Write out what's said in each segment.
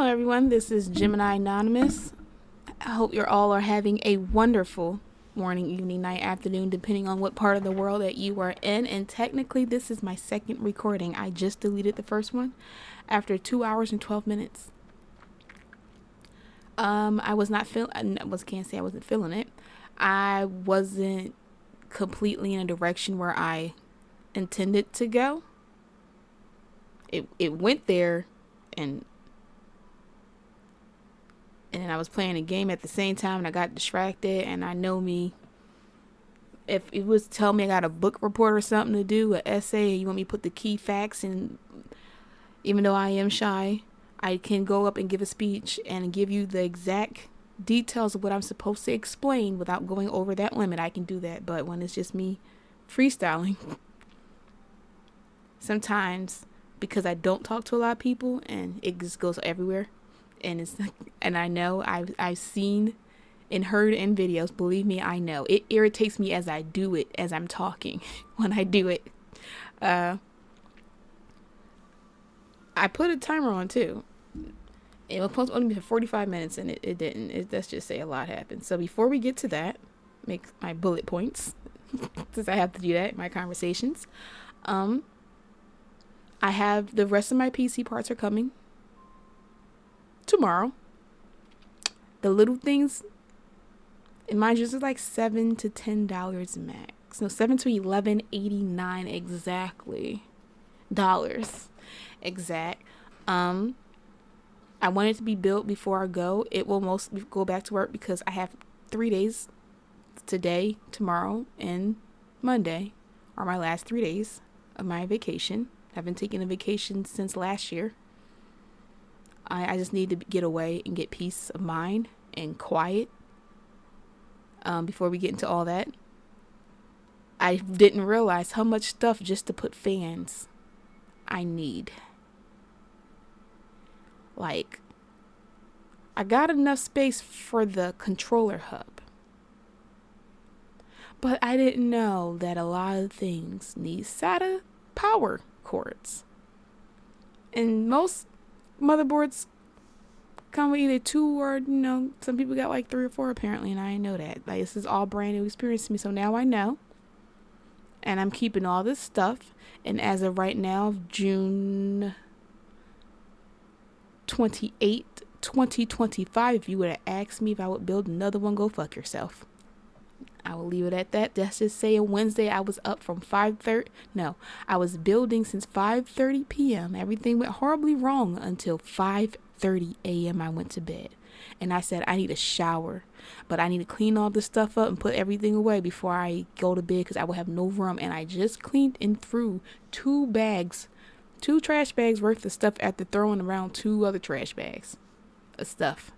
Hello, everyone. This is Gemini Anonymous. I hope you're all are having a wonderful morning, evening, night, afternoon, depending on what part of the world that you are in. And technically, this is my second recording. I just deleted the first one after 2 hours and 12 minutes. I was not can't say I wasn't feeling it. I wasn't completely in a direction where I intended to go. It went there, and then I was playing a game at the same time, and I got distracted. And I know me. If it was tell me I got a book report or something to do, an essay, and you want me to put the key facts, and even though I am shy, I can go up and give a speech and give you the exact details of what I'm supposed to explain without going over that limit. I can do that. But when it's just me freestyling, sometimes because I don't talk to a lot of people and it just goes everywhere, and I know I've seen and heard in videos. Believe me, I know it irritates me as I do it, as I'm talking. When I do it, I put a timer on too. It was supposed to only be for 45 minutes, and it didn't. Let's just say a lot happened. So before we get to that, make my bullet points, since I have to do that in my conversations. I have the rest of my PC parts are coming tomorrow. The little things, and mind you, this is like $7 to $10 max. No, $7 to $11.89 exactly dollars exact. I want it to be built before I go. It will mostly go back to work because I have 3 days. Today, tomorrow, and Monday are my last 3 days of my vacation. I've been taking a vacation since last year. I just need to get away and get peace of mind and quiet. Before we get into all that, I didn't realize how much stuff just to put fans I need. Like, I got enough space for the controller hub. But I didn't know that a lot of things need SATA power cords. And most motherboards come with either 2 or, some people got like 3 or 4 apparently, and I didn't know that. Like, this is all brand new experience to me, so now I know. And I'm keeping all this stuff. And as of right now, June 28th, 2025, if you would have asked me if I would build another one, go fuck yourself. I will leave it at that. Let's just say on Wednesday I was up from 5:30. No, I was building since 5:30 p.m. Everything went horribly wrong until 5:30 a.m. I went to bed. And I said I need a shower, but I need to clean all this stuff up and put everything away before I go to bed because I will have no room. And I just cleaned and threw 2 trash bags worth of stuff after throwing around 2 other trash bags of stuff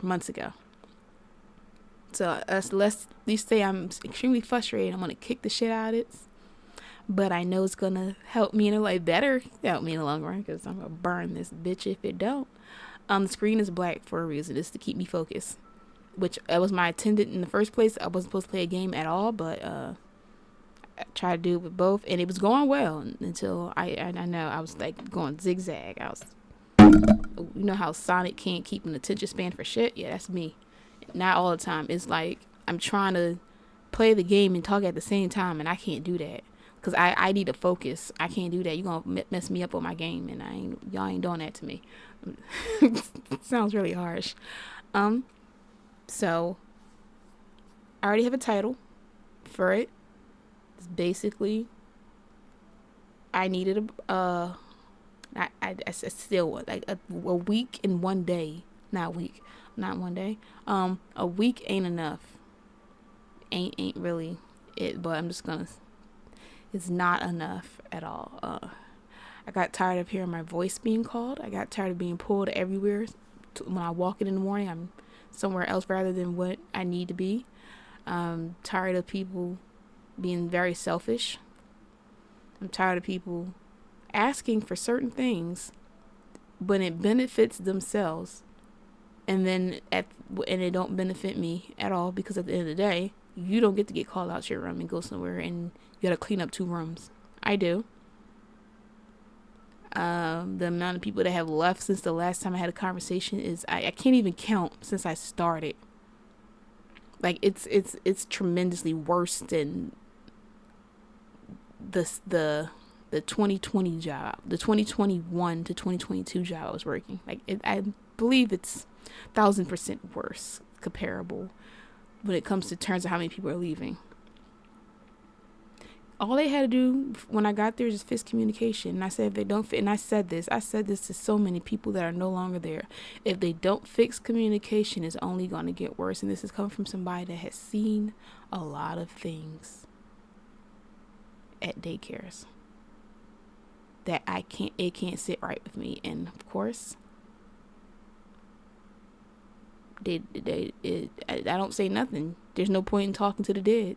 months ago. So let's at least say I'm extremely frustrated. I'm going to kick the shit out of it. But I know it's going to help me better help me in the long run because I'm going to burn this bitch if it don't. The screen is black for a reason. It's to keep me focused. Which was my intended in the first place. I wasn't supposed to play a game at all. But I tried to do it with both. And it was going well until I know I was like going zigzag. You know how Sonic can't keep an attention span for shit? Yeah, that's me. Not all the time. It's like I'm trying to play the game and talk at the same time, and I can't do that because I need to focus. I can't do that. You're gonna mess me up on my game, and y'all ain't doing that to me. Sounds really harsh. So I already have a title for it. It's basically I needed I still want like a week in one day, not one day. A week ain't enough. Ain't really it, but I'm just gonna. It's not enough at all. I got tired of hearing my voice being called. I got tired of being pulled everywhere. When I walk in the morning, I'm somewhere else rather than what I need to be. I'm tired of people being very selfish. I'm tired of people asking for certain things, but it benefits themselves. And then it don't benefit me at all because at the end of the day, you don't get to get called out your room and go somewhere and you got to clean up 2 rooms. I do. The amount of people that have left since the last time I had a conversation is I can't even count since I started. Like it's tremendously worse than the 2020 job, the 2021 to 2022 job I was working. Like I believe it's 1,000% worse comparable when it comes to terms of how many people are leaving. All they had to do when I got there is just fix communication. And I said, if they don't fit, and I said this to so many people that are no longer there. If they don't fix communication, it's only going to get worse. And this is coming from somebody that has seen a lot of things at daycares that it can't sit right with me. And of course, I don't say nothing. There's no point in talking to the dead.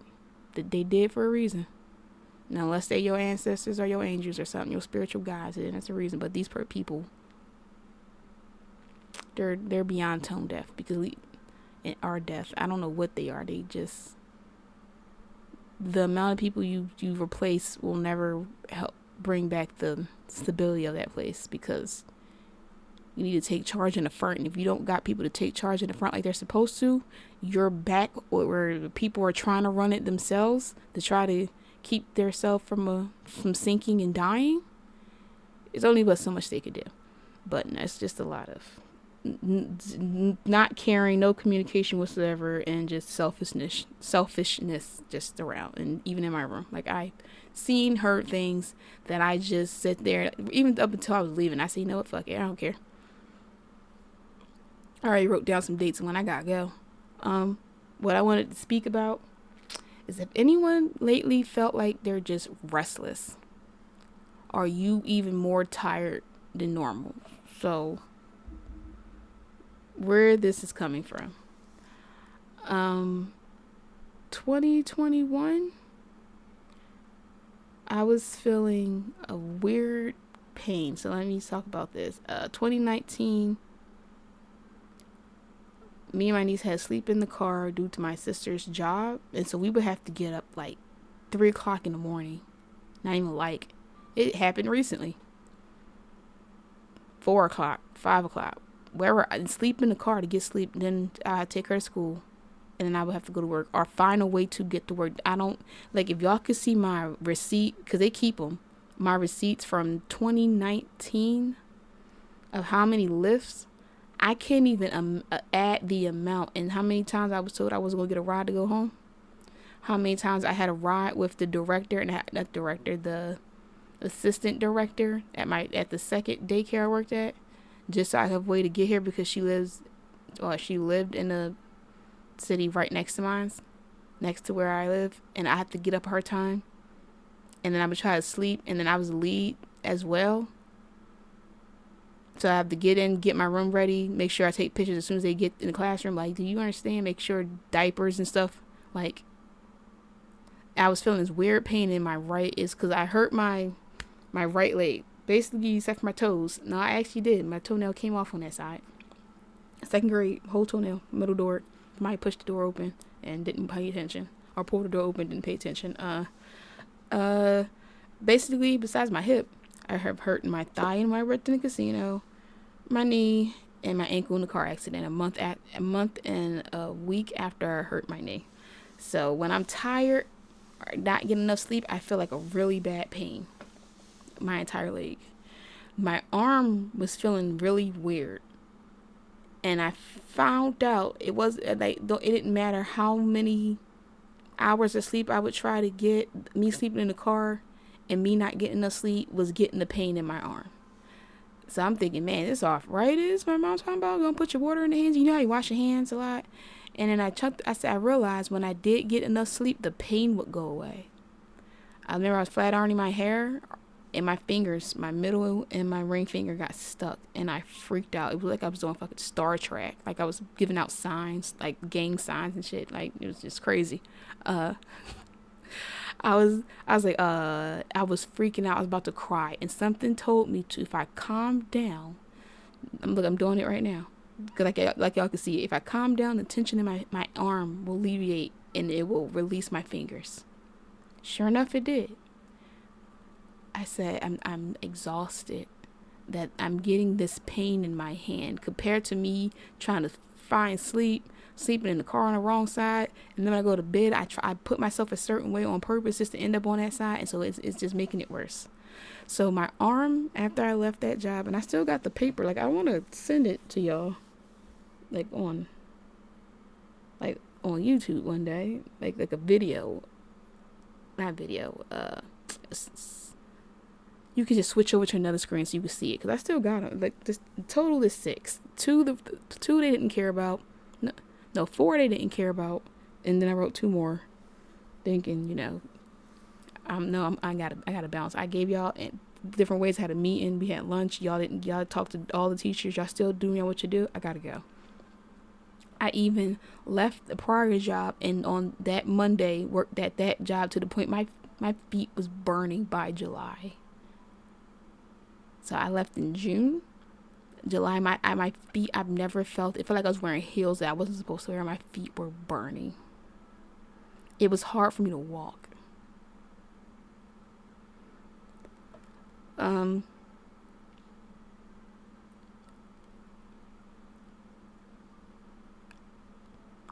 They dead for a reason. Now, unless they're your ancestors or your angels or something, your spiritual guides, then that's the reason. But these people, they're beyond tone deaf, because we are deaf. I don't know what they are. They just, the amount of people you replace will never help bring back the stability of that place, because you need to take charge in the front. And if you don't got people to take charge in the front like they're supposed to, you're back where people are trying to run it themselves to try to keep themselves from sinking and dying. It's only but so much they could do. But that's just a lot of not caring, no communication whatsoever, and just selfishness just around. And even in my room, like I heard things that I just sit there, even up until I was leaving, I said, you know what, fuck it, I don't care. I already wrote down some dates when I gotta go. What I wanted to speak about is, if anyone lately felt like they're just restless, are you even more tired than normal? So where this is coming from, 2021, I was feeling a weird pain. So let me talk about this. 2019, me and my niece had to sleep in the car due to my sister's job. And so we would have to get up like 3 o'clock in the morning. Not even like. It happened recently. 4 o'clock, 5 o'clock. Wherever, and sleep in the car to get sleep. Then I'd take her to school. And then I would have to go to work. Or find a way to get to work. I don't, like, if y'all could see my receipt, because they keep them. My receipts from 2019 of how many lifts. I can't even add the amount and how many times I was told I was going to get a ride to go home. How many times I had a ride with the director, and the assistant director at the second daycare I worked at, just so I have a way to get here, because she lived in a city right next to mine, next to where I live, and I had to get up her time, and then I would try to sleep, and then I was lead as well. So I have to get in, get my room ready, make sure I take pictures as soon as they get in the classroom. Like, do you understand? Make sure diapers and stuff. Like, I was feeling this weird pain in my right. It's because I hurt my right leg. Basically, except for my toes. No, I actually did. My toenail came off on that side. 2nd grade, whole toenail, middle door. Somebody pushed the door open and didn't pay attention. Or pulled the door open, didn't pay attention. Basically, besides my hip, I have hurt my thigh and my wrist in the casino, my knee, and my ankle in the car accident a month and a week after I hurt my knee. So when I'm tired or not getting enough sleep, I feel like a really bad pain. My entire leg. My arm was feeling really weird. And I found out it was like, it didn't matter how many hours of sleep I would try to get. Me sleeping in the car and me not getting enough sleep was getting the pain in my arm. So I'm thinking, man, this arthritis my mom's talking about. Gonna put your water in the hands. You know how you wash your hands a lot. And then I realized when I did get enough sleep, the pain would go away. I remember I was flat ironing my hair, and my fingers, my middle and my ring finger got stuck, and I freaked out. It was like I was doing fucking Star Trek. Like I was giving out signs, like gang signs and shit. Like it was just crazy. I was freaking out. I was about to cry, and something told me to, if I calm down, I'm doing it right now, because like y'all can see, if I calm down, the tension in my arm will alleviate, and it will release my fingers. Sure enough, it did. I said, I'm exhausted. that I'm getting this pain in my hand compared to me trying to find sleeping in the car on the wrong side, and then when I go to bed, I put myself a certain way on purpose just to end up on that side, and so it's just making it worse. So my arm, after I left that job, and I still got the paper, like I want to send it to y'all, like on YouTube one day, like a video, not video. You can just switch over to another screen so you can see it, because I still got them. Like this total is 6. Two they didn't care about. No, 4 they didn't care about, and then I wrote 2 more, thinking, I gotta balance. I gave y'all different ways. I had a meeting, we had lunch. Y'all talked to all the teachers. Y'all still doing what you do. I gotta go. I even left the prior job, and on that Monday worked at that job to the point my feet was burning by July. So I left in June. July, my feet, I've never felt, it felt like I was wearing heels that I wasn't supposed to wear. My feet were burning. It was hard for me to walk. I'm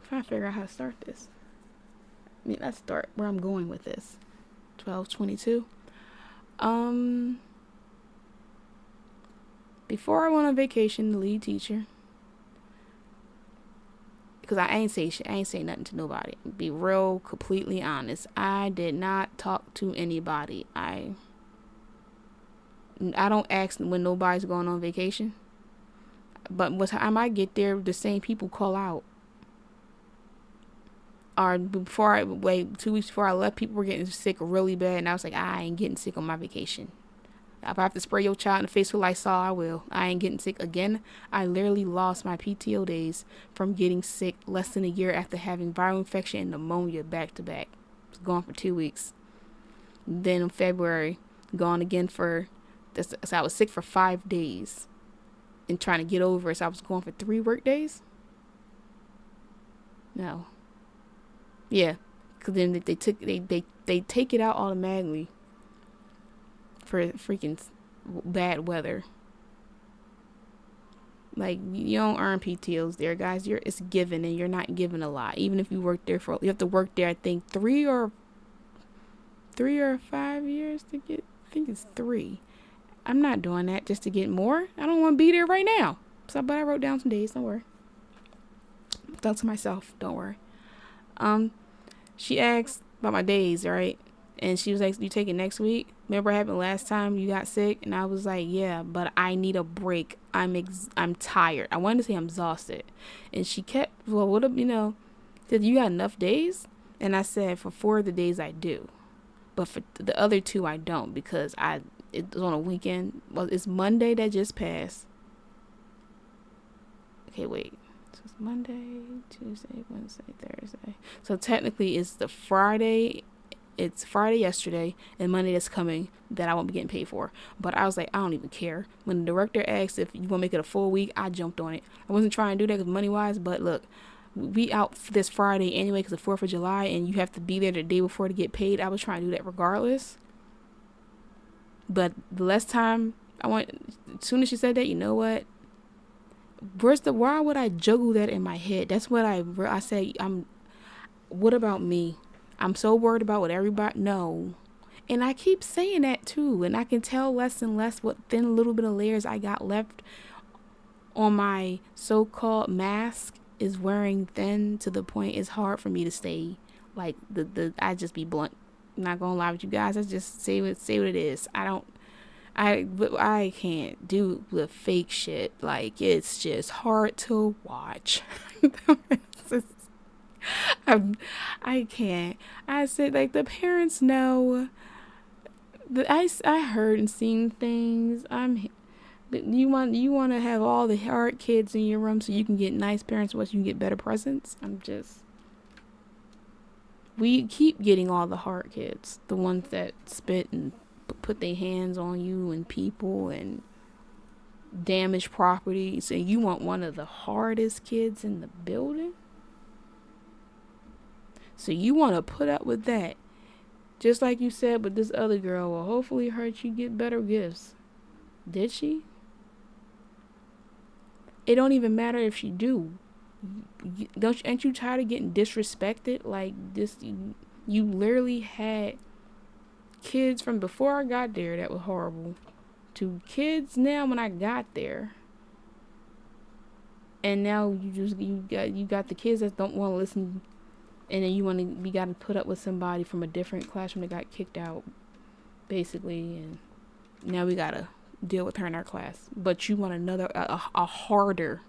trying to figure out how to start this. Let's start where I'm going with this. 12:22. Before I went on vacation, the lead teacher, because I ain't say nothing to nobody. Be real, completely honest. I did not talk to anybody. I don't ask when nobody's going on vacation. But what time I get there, the same people call out. Or 2 weeks before I left, people were getting sick really bad, and I was like, I ain't getting sick on my vacation. If I have to spray your child in the face with Lysol, I will. I ain't getting sick again. I literally lost my PTO days from getting sick less than a year after having viral infection and pneumonia back to back. I was gone for 2 weeks. Then in February, gone again for this. So I was sick for 5 days and trying to get over it. So I was gone for 3 work days. No. Yeah, because then they take it out automatically for freaking bad weather. Like, you don't earn PTOs there, guys. It's given, and you're not given a lot. Even if you work there you have to work there, I think 3 or 5 years to get. I think it's 3. I'm not doing that just to get more. I don't want to be there right now. But I wrote down some days. Don't worry. I thought to myself, don't worry. She asked about my days, right? And she was like, you take it next week? Remember what happened last time you got sick? And I was like, yeah, but I need a break. I'm tired. I wanted to say I'm exhausted. And she kept, said, you got enough days? And I said, for 4 of the days I do. But for the other 2, I don't, because it was on a weekend. Well, it's Monday that just passed. Okay, wait. So it's Monday, Tuesday, Wednesday, Thursday. So technically it's the Friday. It's Friday yesterday and Monday that's coming that I won't be getting paid for. But I was like, I don't even care. When the director asked if you want to make it a full week, I jumped on it. I wasn't trying to do that because money-wise, but look, we out for this Friday anyway because it's 4th of July and you have to be there the day before to get paid. I was trying to do that regardless. But the less time as soon as she said that, you know what? Why would I juggle that in my head? That's what I say. What about me? I'm so worried about what everybody, no. And I keep saying that too. And I can tell less and less what thin little bit of layers I got left on my so-called mask is wearing thin to the point it's hard for me to stay like I just be blunt. I'm not gonna lie with you guys. I just say what it is. I can't do the fake shit. Like, it's just hard to watch. I can't. I said, like, the parents know that I heard and seen things. You want to have all the hard kids in your room so you can get nice parents, so you can get better presents. We keep getting all the hard kids, the ones that spit and put their hands on you and people and damage property. So you want one of the hardest kids in the building? So you want to put up with that. Just like you said with this other girl, well, hopefully her she get better gifts. Did she? It don't even matter if she do. Ain't you tired of getting disrespected like this? You literally had kids from before I got there that were horrible to kids now when I got there, and now you got the kids that don't want to listen, and then you got to put up with somebody from a different classroom that got kicked out basically, and now we gotta deal with her in our class. But you want another a harder.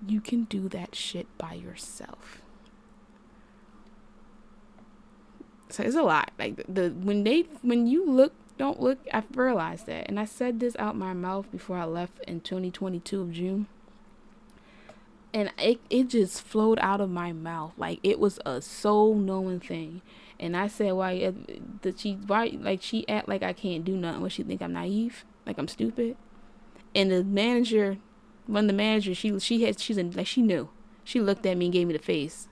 You can do that shit by yourself. So it's a lot. Like when you don't look. I've realized that, and I said this out my mouth before I left in 2022 of June, and it just flowed out of my mouth like it was a soul knowing thing. And I said, why she act like I can't do nothing? What, she think I'm naive? Like I'm stupid? And the manager, one of the managers, she knew. She looked at me and gave me the face.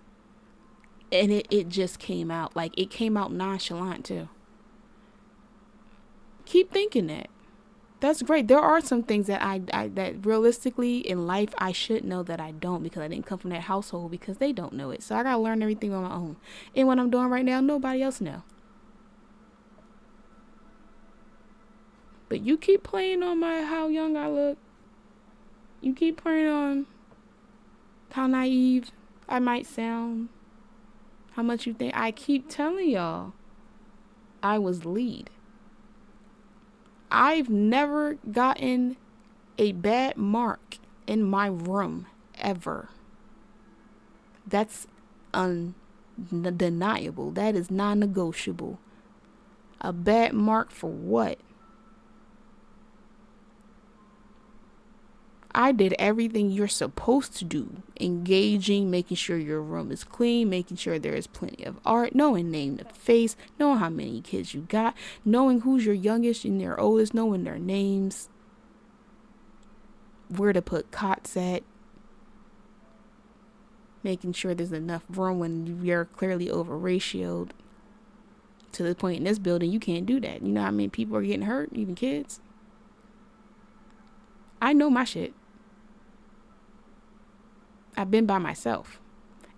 And it just came out. Like, it came out nonchalant, too. Keep thinking that. That's great. There are some things that that realistically in life I should know that I don't, because I didn't come from that household, because they don't know it. So I gotta learn everything on my own. And what I'm doing right now, nobody else know. But you keep playing on how young I look. You keep playing on how naive I might sound. How much you think. I keep telling y'all, I was lead. I've never gotten a bad mark in my room ever. That's undeniable. That is non-negotiable. A bad mark for what? I did everything you're supposed to do. Engaging, making sure your room is clean, making sure there is plenty of art, knowing name to face, knowing how many kids you got, knowing who's your youngest and their oldest, knowing their names, where to put cots at, making sure there's enough room when you're clearly over ratioed. To the point in this building, you can't do that. You know how many people are getting hurt, even kids? I know my shit. I've been by myself.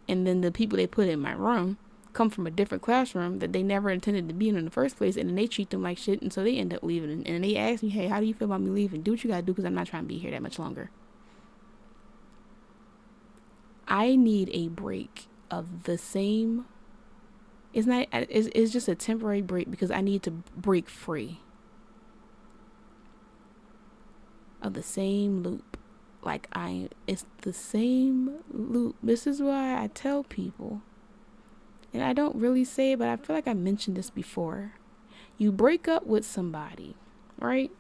And then the people they put in my room come from a different classroom that they never intended to be in the first place, and then they treat them like shit, and so they end up leaving. And they ask me, hey, how do you feel about me leaving? Do what you gotta do, because I'm not trying to be here that much longer. I need a break of the same. It's just a temporary break, because I need to break free of the same loop. Like it's the same loop. This is why I tell people, and I don't really say it, but I feel like I mentioned this before. You break up with somebody, right?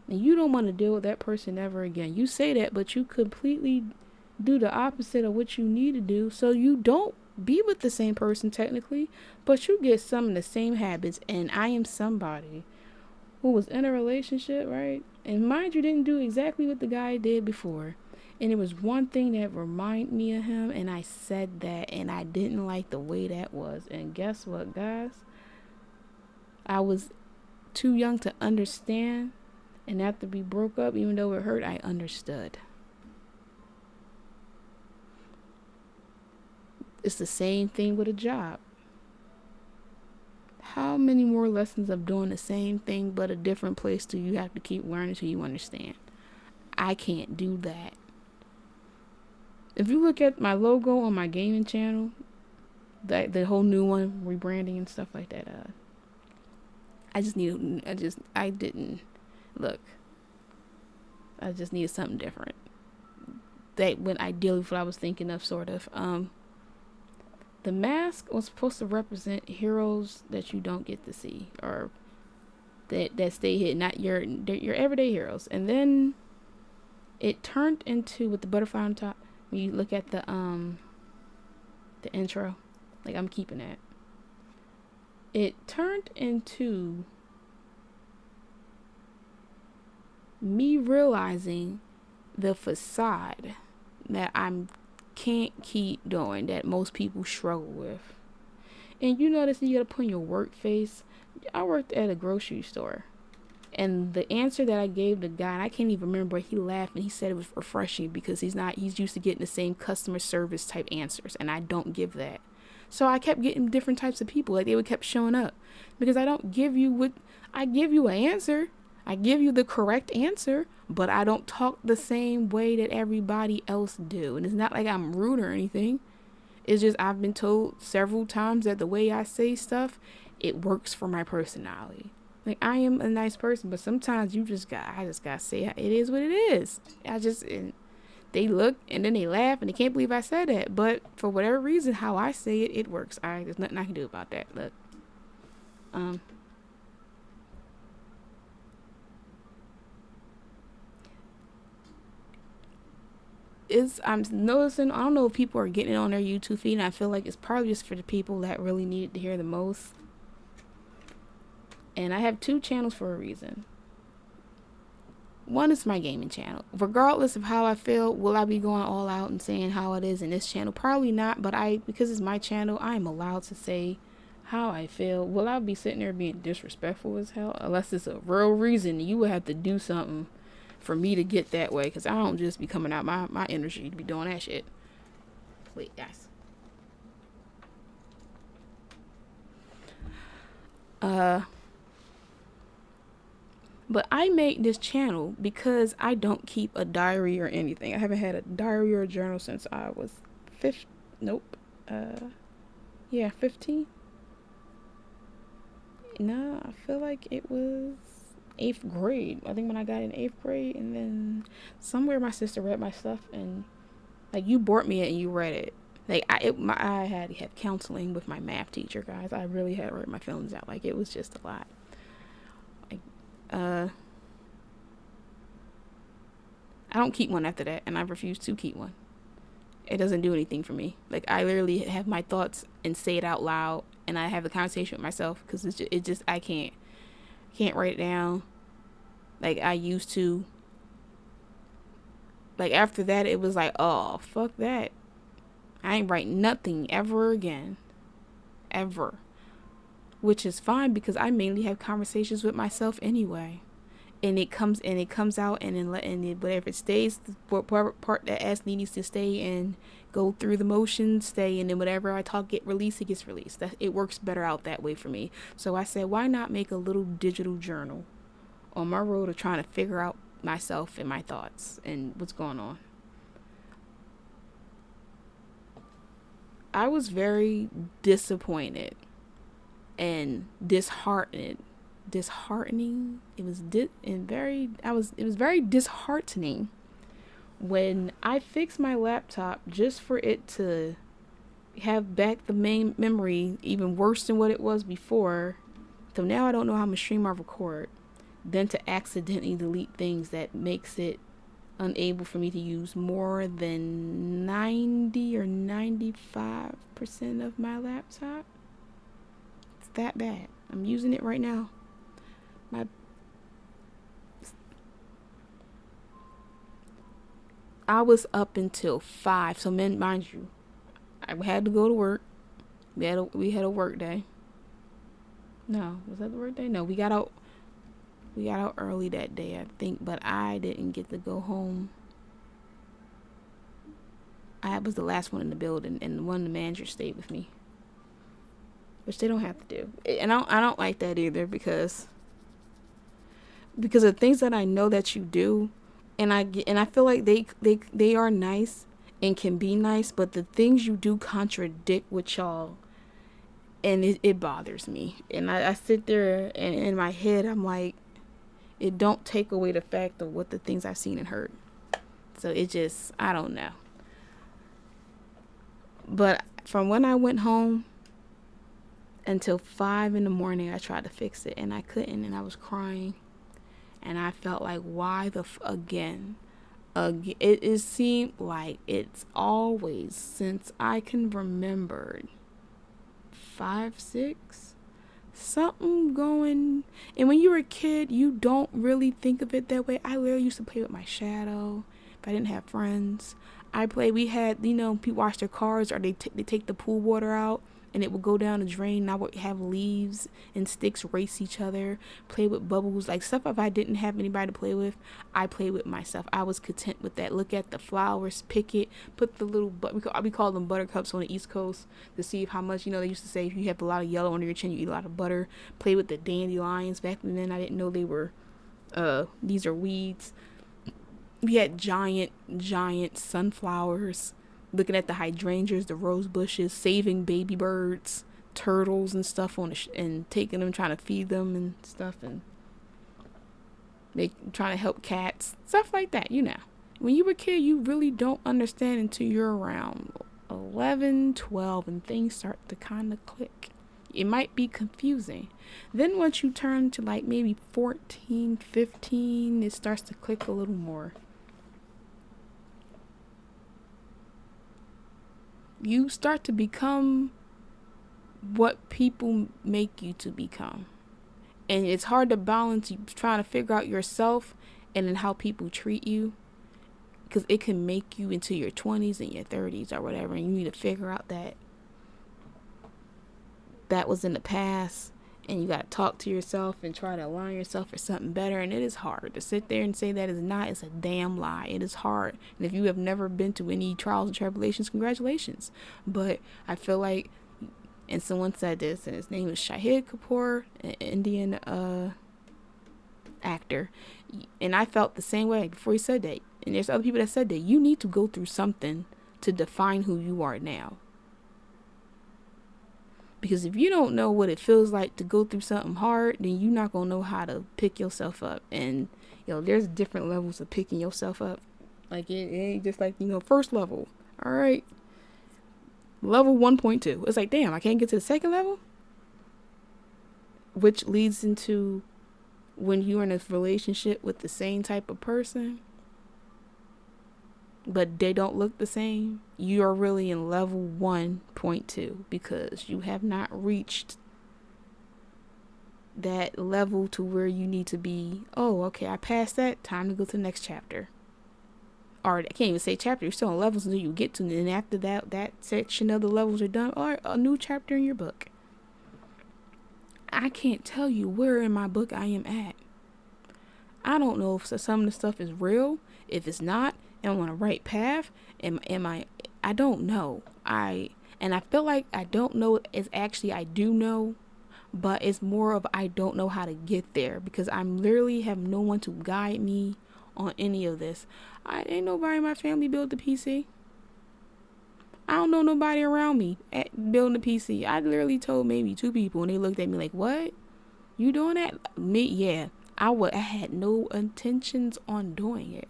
And you don't want to deal with that person ever again. You say that, but you completely do the opposite of what you need to do. So you don't be with the same person technically, but you get some of the same habits. And I am somebody who was in a relationship, right? And mind you, didn't do exactly what the guy did before. And it was one thing that reminded me of him, and I said that, and I didn't like the way that was. And guess what, guys? I was too young to understand, and after we broke up, even though it hurt, I understood. It's the same thing with a job. How many more lessons of doing the same thing but a different place do you have to keep learning till you understand? I can't do that. If you look at my logo on my gaming channel, the whole new one, rebranding and stuff like that, I just needed something different. That when ideally what I was thinking of, sort of. The mask was supposed to represent heroes that you don't get to see, or that stay hidden, not your everyday heroes. And then it turned into, with the butterfly on top, when you look at the intro, like, I'm keeping that. It turned into me realizing the facade that can't keep doing, that most people struggle with. And you notice you gotta put on your work face. I worked at a grocery store, And the answer that I gave the guy, and I can't even remember, he laughed and he said it was refreshing because he's used to getting the same customer service type answers, and I don't give that. So I kept getting different types of people. Like, they would kept showing up because I don't give you what I give you an answer. I give you the correct answer, but I don't talk the same way that everybody else do. And it's not like I'm rude or anything. It's just I've been told several times that the way I say stuff, it works for my personality. Like, I am a nice person, but sometimes I just gotta say it is what it is. And they look and then they laugh and they can't believe I said that. But for whatever reason, how I say it, it works. There's nothing I can do about that. Look, I'm noticing, I don't know if people are getting it on their YouTube feed, and I feel like it's probably just for the people that really need it to hear the most. And I have 2 channels for a reason. One is my gaming channel. Regardless of how I feel, will I be going all out and saying how it is in this channel? Probably not, but because it's my channel, I am allowed to say how I feel. Will I be sitting there being disrespectful as hell? Unless it's a real reason, you would have to do something for me to get that way, because I don't just be coming out my energy to be doing that shit. Wait, guys. But I made this channel because I don't keep a diary or anything. I haven't had a diary or a journal since I was 15. Nope. 15. No, I feel like it was 8th grade. I think when I got in 8th grade, and then somewhere my sister read my stuff, and like, you bought me it and you read it. Like, I had to have counseling with my math teacher, guys. I really had to write my feelings out. Like, it was just a lot. Like, I don't keep one after that, and I refuse to keep one. It doesn't do anything for me. Like, I literally have my thoughts and say it out loud, and I have a conversation with myself, because I can't write it down like I used to. Like, after that, it was like, oh, fuck that. I ain't write nothing ever again. Ever. Which is fine, because I mainly have conversations with myself anyway. And it comes out, and then whatever it stays, the part that as needs to stay and go through the motions, stay, and then whatever I talk get released, it gets released. It works better out that way for me. So I said, why not make a little digital journal on my road of trying to figure out myself and my thoughts and what's going on. I was very disappointed and disheartened. Disheartening. It was very disheartening when I fixed my laptop just for it to have back the main memory even worse than what it was before. So now I don't know how to stream or record. Then to accidentally delete things that makes it unable for me to use more than 90 or 95% of my laptop. It's that bad. I'm using it right now. I was up until 5. So, mind you, I had to go to work. We had a work day. No, was that the work day? No, we got out early that day, I think, but I didn't get to go home. I was the last one in the building, and one of the managers stayed with me, which they don't have to do. And I don't like that either, because of things that I know that you do, and I feel like they are nice and can be nice, but the things you do contradict with y'all, and it bothers me. And I sit there, and in my head I'm like, it don't take away the fact of what the things I've seen and heard. So it just, I don't know. But from when I went home until 5 in the morning, I tried to fix it, and I couldn't, and I was crying. And I felt like, why again? It seemed like it's always, since I can remember, 5, 6, something going. And when you're a kid, you don't really think of it that way. I literally used to play with my shadow. If I didn't have friends, we had, people wash their cars, or they take the pool water out, and it would go down the drain. And I would have leaves and sticks race each other, play with bubbles, like stuff. If I didn't have anybody to play with, I played with myself. I was content with that. Look at the flowers, pick it, put the little we call them buttercups on the East Coast, to see how much, they used to say if you have a lot of yellow under your chin, you eat a lot of butter. Play with the dandelions. Back then I didn't know they were these are weeds. We had giant sunflowers, looking at the hydrangeas, the rose bushes, saving baby birds, turtles and stuff and taking them, trying to feed them and stuff, and trying to help cats, stuff like that. When you were a kid, you really don't understand until you're around 11, 12, and things start to kind of click. It might be confusing. Then once you turn to like maybe 14, 15, it starts to click a little more. You start to become what people make you to become. And it's hard to balance trying to figure out yourself and then how people treat you. Because it can make you into your 20s and your 30s or whatever. And you need to figure out that was in the past. And you got to talk to yourself and try to align yourself for something better. And it is hard to sit there and say that is not. It's a damn lie. It is hard. And if you have never been to any trials and tribulations, congratulations. But I feel like, and someone said this, and his name is Shahid Kapoor, an Indian actor. And I felt the same way before he said that. And there's other people that said that you need to go through something to define who you are now. Because if you don't know what it feels like to go through something hard, then you're not going to know how to pick yourself up. And, there's different levels of picking yourself up. Like, it ain't just like, first level. All right. Level 1.2. It's like, damn, I can't get to the second level? Which leads into when you're in a relationship with the same type of person, but they don't look the same, you are really in level 1.2 because you have not reached that level to where you need to be. Oh, okay, I passed that. Time to go to the next chapter. Or I can't even say chapter. You're still on levels until you get to, and then after that section of the levels are done, or a new chapter in your book. I can't tell you where in my book I am at. I don't know if some of the stuff is real. If it's not, am I on the right path? I don't know. I feel like I don't know is actually I do know, but it's more of I don't know how to get there because I literally have no one to guide me on any of this. I ain't nobody in my family build the PC. I don't know nobody around me at building a PC. I literally told maybe 2 people and they looked at me like, what? You doing that? Me? Yeah. I had no intentions on doing it.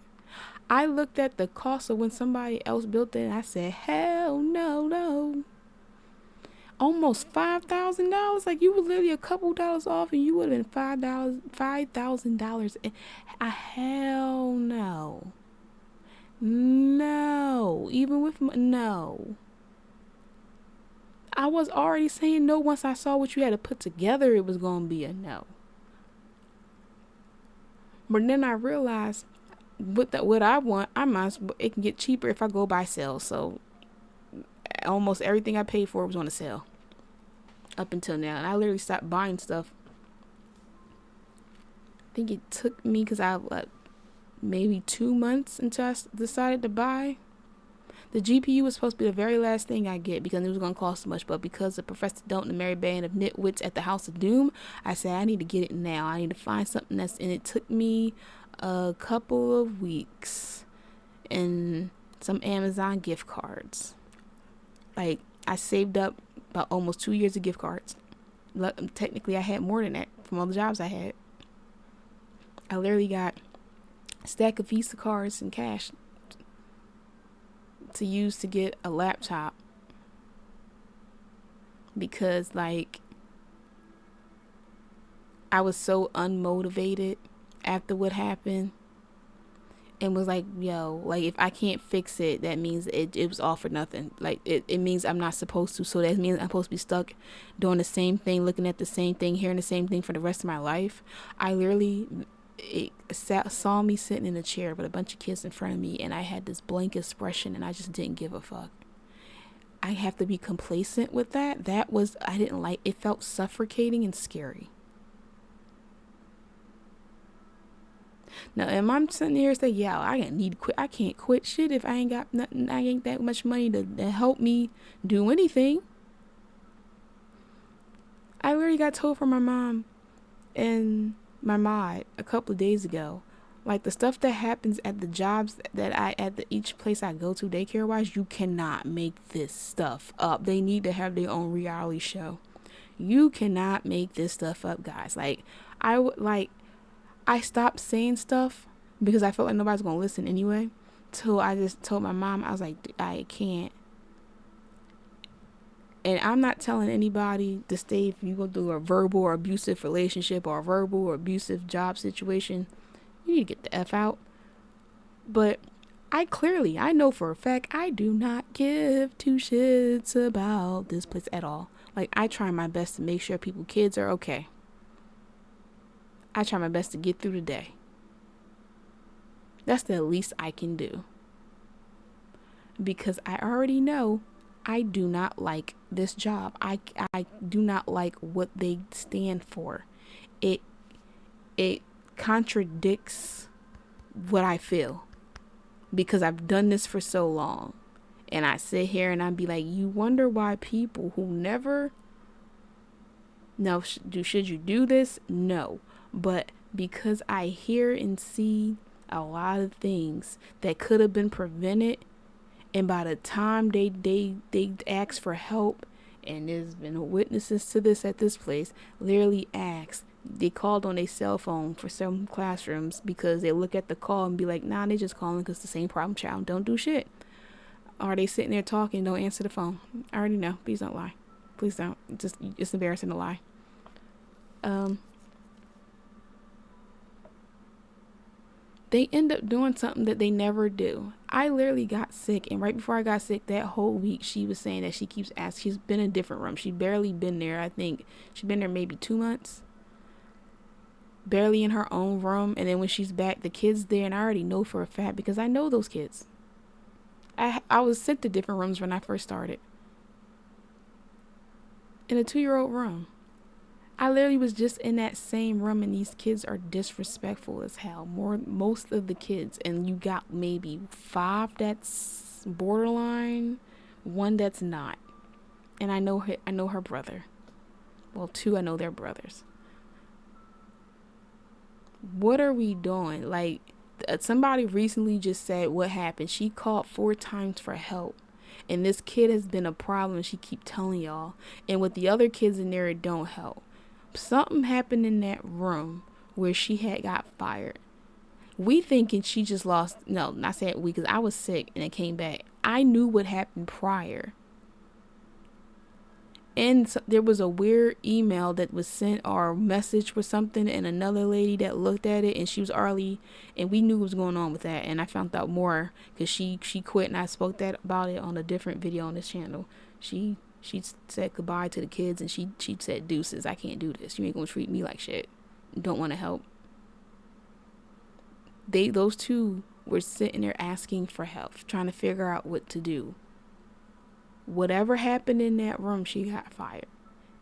I looked at the cost of when somebody else built it and I said, hell no. Almost $5,000. Like, you were literally a couple dollars off and you would have been $5,000. Hell no. No. Even with no. I was already saying no once I saw what you had to put together. It was going to be a no. But then I realized what I want, it can get cheaper if I go buy sales. So almost everything I paid for was on a sale up until now. And I literally stopped buying stuff. I think it took me, because maybe 2 months until I decided to buy. The GPU was supposed to be the very last thing I get because it was going to cost so much. But because of Professor Don't and the Merry Band of Nitwits at the House of Doom, I said I need to get it now. I need to find something and it took me a couple of weeks and some Amazon gift cards. Like, I saved up about almost 2 years of gift cards. Technically, I had more than that from all the jobs I had. I literally got a stack of Visa cards and cash to use to get a laptop because, like, I was so unmotivated after what happened and was like, yo, like, if I can't fix it, that means it was all for nothing. Like, it means I'm not supposed to. So that means I'm supposed to be stuck doing the same thing, looking at the same thing, hearing the same thing for the rest of my life. I literally saw me sitting in a chair with a bunch of kids in front of me, and I had this blank expression, and I just didn't give a fuck. I have to be complacent with that. I didn't like, it felt suffocating and scary. Now, am I sitting here saying, yeah, I need to quit? I can't quit shit if I ain't got nothing. I ain't that much money to help me do anything. I literally got told from my mom and my mod a couple of days ago, like the stuff that happens at the jobs each place I go to daycare wise, you cannot make this stuff up. They need to have their own reality show. You cannot make this stuff up, guys. I stopped saying stuff because I felt like nobody's gonna listen anyway. Till I just told my mom, I was like, I can't. And I'm not telling anybody to stay if you go through a verbal or abusive relationship or a verbal or abusive job situation. You need to get the F out. But I know for a fact I do not give two shits about this place at all. Like, I try my best to make sure kids are okay. I try my best to get through the day. That's the least I can do. Because I already know I do not like this job. I do not like what they stand for. It contradicts what I feel. Because I've done this for so long. And I sit here and I'd be like, you wonder why people who never... Now, should you do this? No. But because I hear and see a lot of things that could have been prevented, and by the time they ask for help, and there's been witnesses to this at this place, literally they called on their cell phone for some classrooms because they look at the call and be like, nah, they just calling because the same problem child don't do shit. Or they sitting there talking, don't answer the phone. I already know. Please don't lie. Please don't. It's embarrassing to lie. They end up doing something that they never do. I literally got sick, and right before I got sick that whole week, she was saying that she keeps asking. She's been in a different room. She's barely been there. I think she's been there maybe 2 months. Barely in her own room, and then when she's back, the kids there, and I already know for a fact because I know those kids. I was sent to different rooms when I first started. In a 2-year-old room. I literally was just in that same room, and these kids are disrespectful as hell. Most of the kids, and you got maybe 5 that's borderline, 1 that's not. And I know her brother. Well, 2, I know they're brothers. What are we doing? Like, somebody recently just said what happened. She called 4 times for help. And this kid has been a problem, she keep telling y'all. And with the other kids in there, it don't help. Something happened in that room where she had got fired. We thinking she just lost. No, not saying we, because I was sick and it came back. I knew what happened prior. And so there was a weird email that was sent, or a message or something, and another lady that looked at it, and she was early, and we knew what was going on with that. And I found out more because she quit, and I spoke about it on a different video on this channel. She said goodbye to the kids, and she said, deuces, I can't do this. You ain't gonna treat me like shit. Don't want to help. Those 2 were sitting there asking for help, trying to figure out what to do. Whatever happened in that room, she got fired.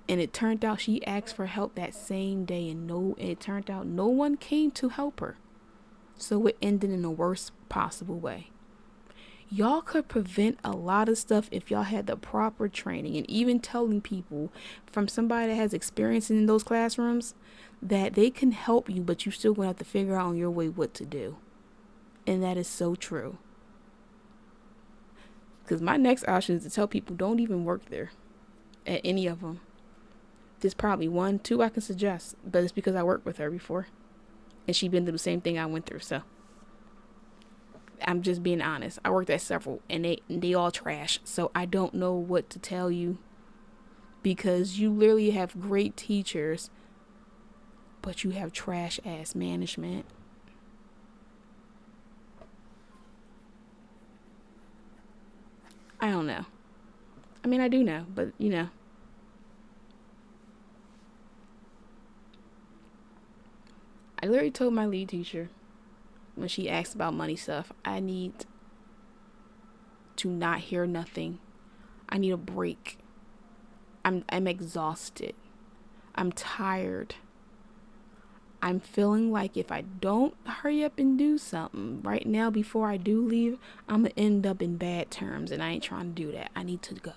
And it turned out she asked for help that same day, and it turned out no one came to help her. So it ended in the worst possible way. Y'all could prevent a lot of stuff if y'all had the proper training, and even telling people from somebody that has experience in those classrooms that they can help you, but you still gonna have to figure out on your way what to do. And that is so true. Because my next option is to tell people don't even work there at any of them. There's probably 1, 2 I can suggest, but it's because I worked with her before and she been through the same thing I went through. So I'm just being honest. I worked at several, and they all trash. So I don't know what to tell you, because you literally have great teachers, but you have trash ass management. I don't know. I mean, I do know, but you know. I literally told my lead teacher when she asked about money stuff, I need to not hear nothing. I need a break. I'm exhausted. I'm tired. I'm feeling like if I don't hurry up and do something right now before I do leave, I'm going to end up in bad terms, and I ain't trying to do that. I need to go.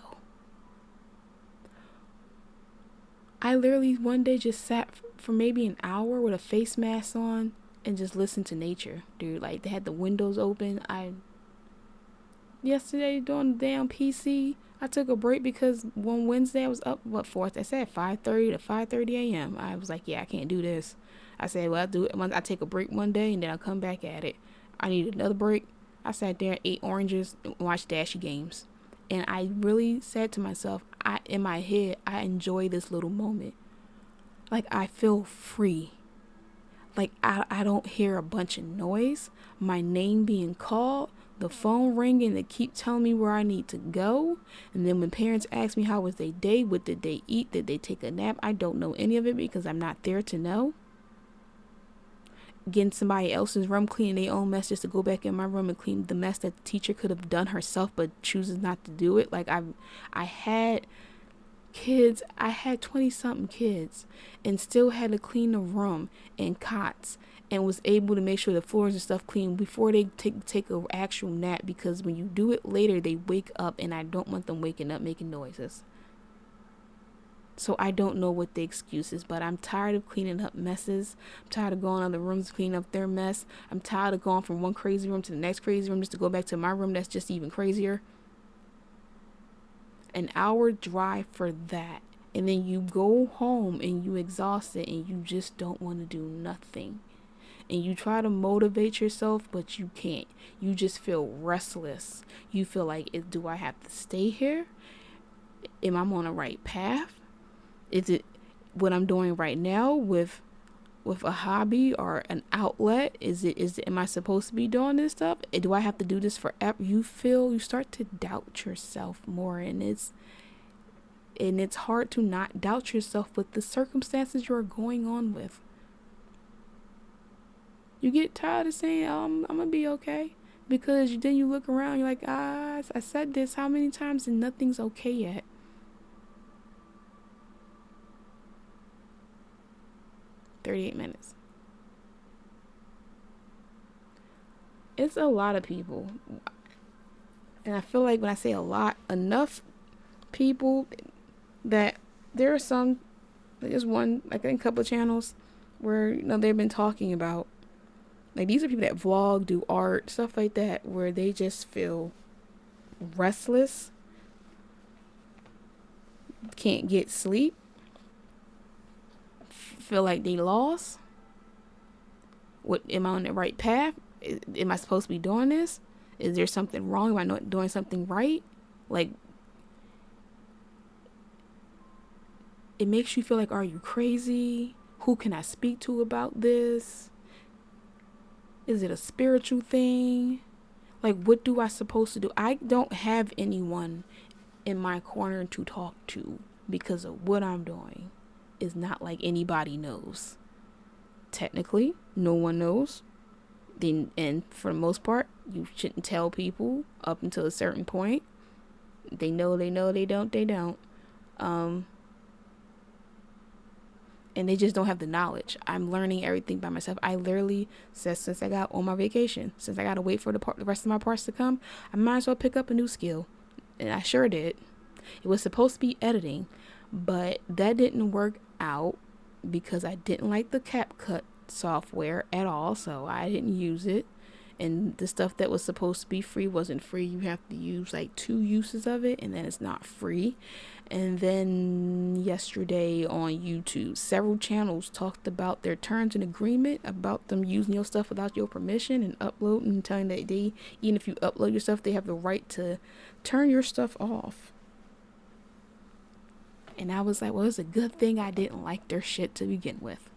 I literally one day just sat for maybe an hour with a face mask on and just listened to nature, dude. Like, they had the windows open. Yesterday doing the damn PC, I took a break because one Wednesday I was up, I said 5:30 to 5:30 a.m. I was like, yeah, I can't do this. I said, well, I'll do it. I take a break one day and then I'll come back at it. I need another break. I sat there, ate oranges, and watched Dashy games. And I really said to myself, in my head, I enjoy this little moment. Like, I feel free. Like, I don't hear a bunch of noise, my name being called, the phone ringing to keep telling me where I need to go. And then when parents ask me how was their day, what did they eat, did they take a nap, I don't know any of it because I'm not there to know. Getting somebody else's room, cleaning their own mess just to go back in my room and clean the mess that the teacher could have done herself but chooses not to do it. Like, I had kids, I had 20 something kids and still had to clean the room and cots and was able to make sure the floors and stuff clean before they take a actual nap, because when you do it later they wake up and I don't want them waking up making noises. So I don't know what the excuse is, but I'm tired of cleaning up messes. I'm tired of going to other rooms to clean up their mess. I'm tired of going from one crazy room to the next crazy room just to go back to my room that's just even crazier. An hour drive for that. And then you go home and you exhausted and you just don't want to do nothing. And you try to motivate yourself, but you can't. You just feel restless. You feel like, do I have to stay here? Am I on the right path? Is it what I'm doing right now with a hobby or an outlet? Am I supposed to be doing this stuff? Do I have to do this forever? You start to doubt yourself more, and it's hard to not doubt yourself with the circumstances you're going on with. You get tired of saying, I'm gonna be okay, because then you look around, you're like, I said this how many times and nothing's okay yet. $38 minutes. It's a lot of people. And I feel like when I say a lot, enough people that there are some, there's one, like I think a couple of channels where, they've been talking about, like, these are people that vlog, do art, stuff like that, where they just feel restless, can't get sleep, feel like they lost. Am I on the right path? Am I supposed to be doing this? Is there something wrong? Am I not doing something right? Like, it makes you feel like, are you crazy? Who can I speak to about this? Is it a spiritual thing? Like, what do I supposed to do? I don't have anyone in my corner to talk to because of what I'm doing. It's not like anybody knows. Technically, no one knows. And for the most part, you shouldn't tell people up until a certain point. They know, they don't. And they just don't have the knowledge. I'm learning everything by myself. I literally said, since I got on my vacation, since I got to wait for the rest of my parts to come, I might as well pick up a new skill. And I sure did. It was supposed to be editing, but that didn't work out because I didn't like the CapCut software at all, so I didn't use it. And the stuff that was supposed to be free wasn't free. You have to use like 2 uses of it, and then it's not free. And then yesterday on YouTube, several channels talked about their terms and agreement about them using your stuff without your permission and uploading, and telling that even if you upload your stuff, they have the right to turn your stuff off. And I was like, well, it's a good thing I didn't like their shit to begin with.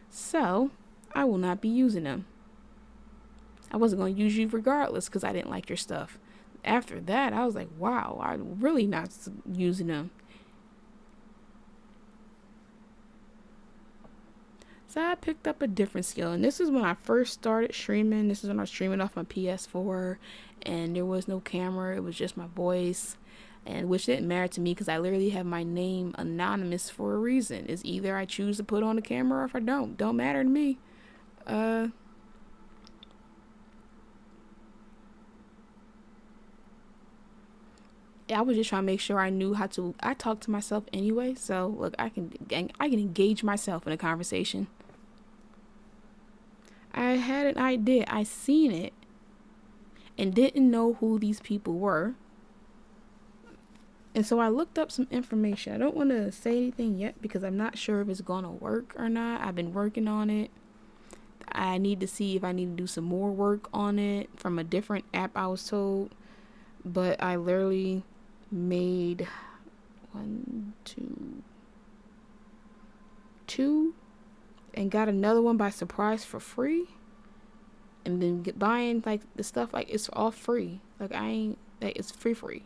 So I will not be using them. I wasn't going to use you regardless because I didn't like your stuff. After that, I was like, wow, I'm really not using them. So I picked up a different skill. And this is when I first started streaming. This is when I was streaming off my PS4. And there was no camera. It was just my voice. And which didn't matter to me because I literally have my name anonymous for a reason. It's either I choose to put on the camera or if I don't matter to me. I was just trying to make sure I knew how to. I talk to myself anyway, so look, I can engage myself in a conversation. I had an idea. I seen it and didn't know who these people were. And so I looked up some information. I don't want to say anything yet because I'm not sure if it's going to work or not. I've been working on it. I need to see if I need to do some more work on it from a different app, I was told. But I literally made two, and got another one by surprise for free. And then buying like the stuff, like it's all free. Like it's free.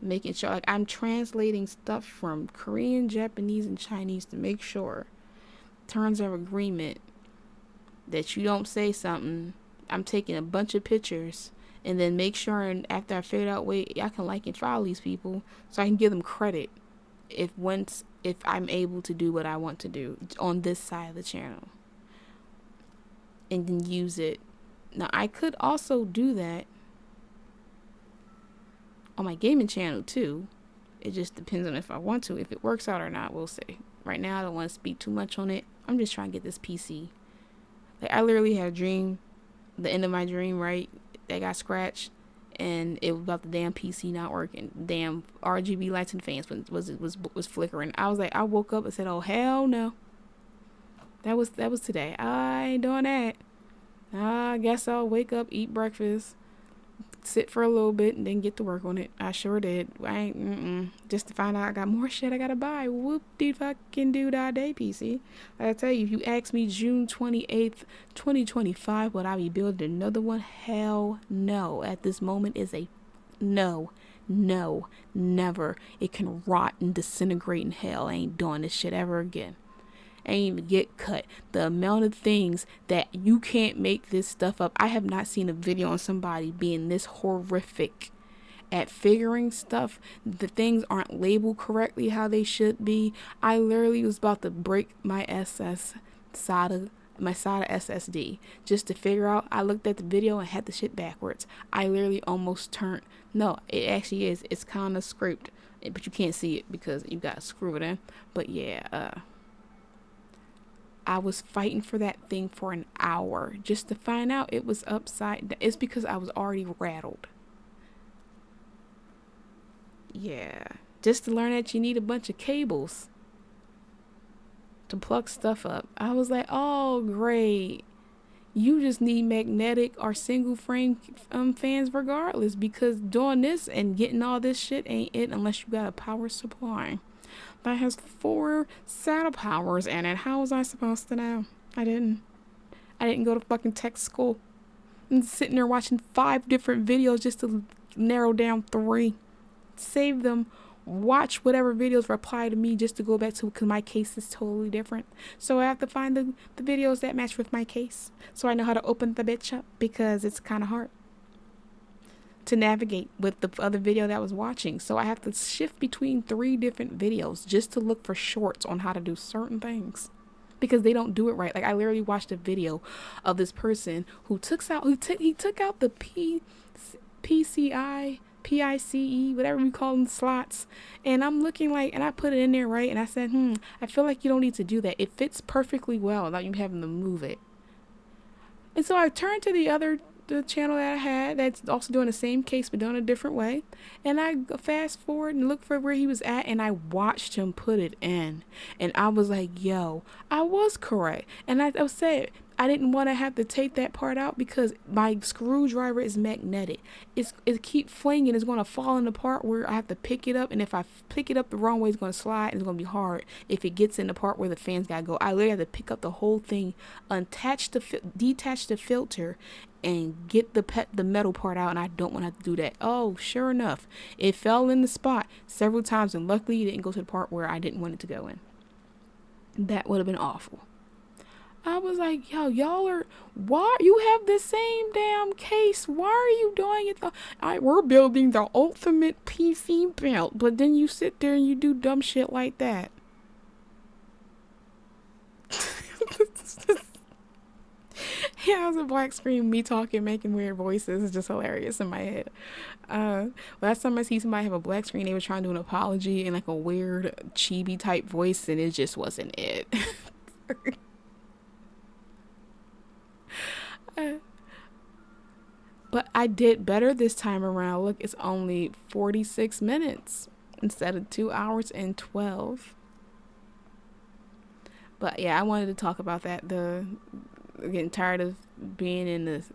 Making sure, like, I'm translating stuff from Korean, Japanese, and Chinese to make sure terms of agreement that you don't say something. I'm taking a bunch of pictures and then make sure, and after I figured out, wait, I can like and follow these people so I can give them credit if I'm able to do what I want to do on this side of the channel and then use it. Now I could also do that on my gaming channel too. It just depends on if I want to. If it works out or not, we'll see. Right now I don't want to speak too much on it. I'm just trying to get this PC. Like, I literally had a dream, the end of my dream, right? That got scratched, and it was about the damn PC not working. Damn RGB lights and fans was flickering. I was like, I woke up and said, oh hell no. That was today. I ain't doing that. I guess I'll wake up, eat breakfast, sit for a little bit, and then get to work on it. I sure did. Just to find out I got more shit I gotta buy. Whoop-de-fucking-do-da day, PC. I tell you, if you ask me June 28th, 2025, would I be building another one? Hell no. At this moment is a no, never. It can rot and disintegrate in hell. I ain't doing this shit ever again. Ain't even get cut. The amount of things that you can't make this stuff up. I have not seen a video on somebody being this horrific at figuring stuff. The things aren't labeled correctly how they should be. I literally was about to break my SATA SSD just to figure out. I looked at the video and had the shit backwards. I literally almost turned. No, it actually is. It's kind of scraped, but you can't see it because you got to screw it in. But yeah, I was fighting for that thing for an hour just to find out it was upside down. It's because I was already rattled. Yeah. Just to learn that you need a bunch of cables to plug stuff up. I was like, oh, great. You just need magnetic or single frame fans regardless, because doing this and getting all this shit ain't it unless you got a power supply that has 4 SATA powers in it. How was I supposed to know? I didn't go to fucking tech school and sitting there watching 5 different videos just to narrow down 3. Save them. Watch whatever videos reply to me just to go back to, because my case is totally different. So I have to find the videos that match with my case so I know how to open the bitch up, because it's kind of hard to navigate with the other video that I was watching. So I have to shift between 3 different videos just to look for shorts on how to do certain things, because they don't do it right. Like, I literally watched a video of this person who took out the PCI, PICE, whatever we call them, slots, and I'm looking like, and I put it in there right, and I said, I feel like you don't need to do that. It fits perfectly well without you having to move it. And so I turned to the channel that I had that's also doing the same case but doing a different way, and I fast forward and look for where he was at, and I watched him put it in, and I was like, yo, I was correct. And I said I didn't want to have to take that part out because my screwdriver is magnetic. It keep flinging. It's going to fall in the part where I have to pick it up, and if I pick it up the wrong way, it's going to slide, and it's going to be hard if it gets in the part where the fans got to go. I literally have to pick up the whole thing, detach the filter, and get the metal part out, and I don't want to have to do that. Oh, sure enough, it fell in the spot several times, and luckily it didn't go to the part where I didn't want it to go in. That would have been awful. I was like, yo, y'all are, why you have the same damn case? Why are you doing it? We're building the ultimate PC build, but then you sit there and you do dumb shit like that. Yeah, it was a black screen, me talking, making weird voices. It's just hilarious in my head. Last time I see somebody have a black screen, they were trying to do an apology in like a weird chibi type voice, and it just wasn't it. But I did better this time around. Look, it's only 46 minutes instead of 2 hours and 12. But yeah, I wanted to talk about that. Getting tired of being in this,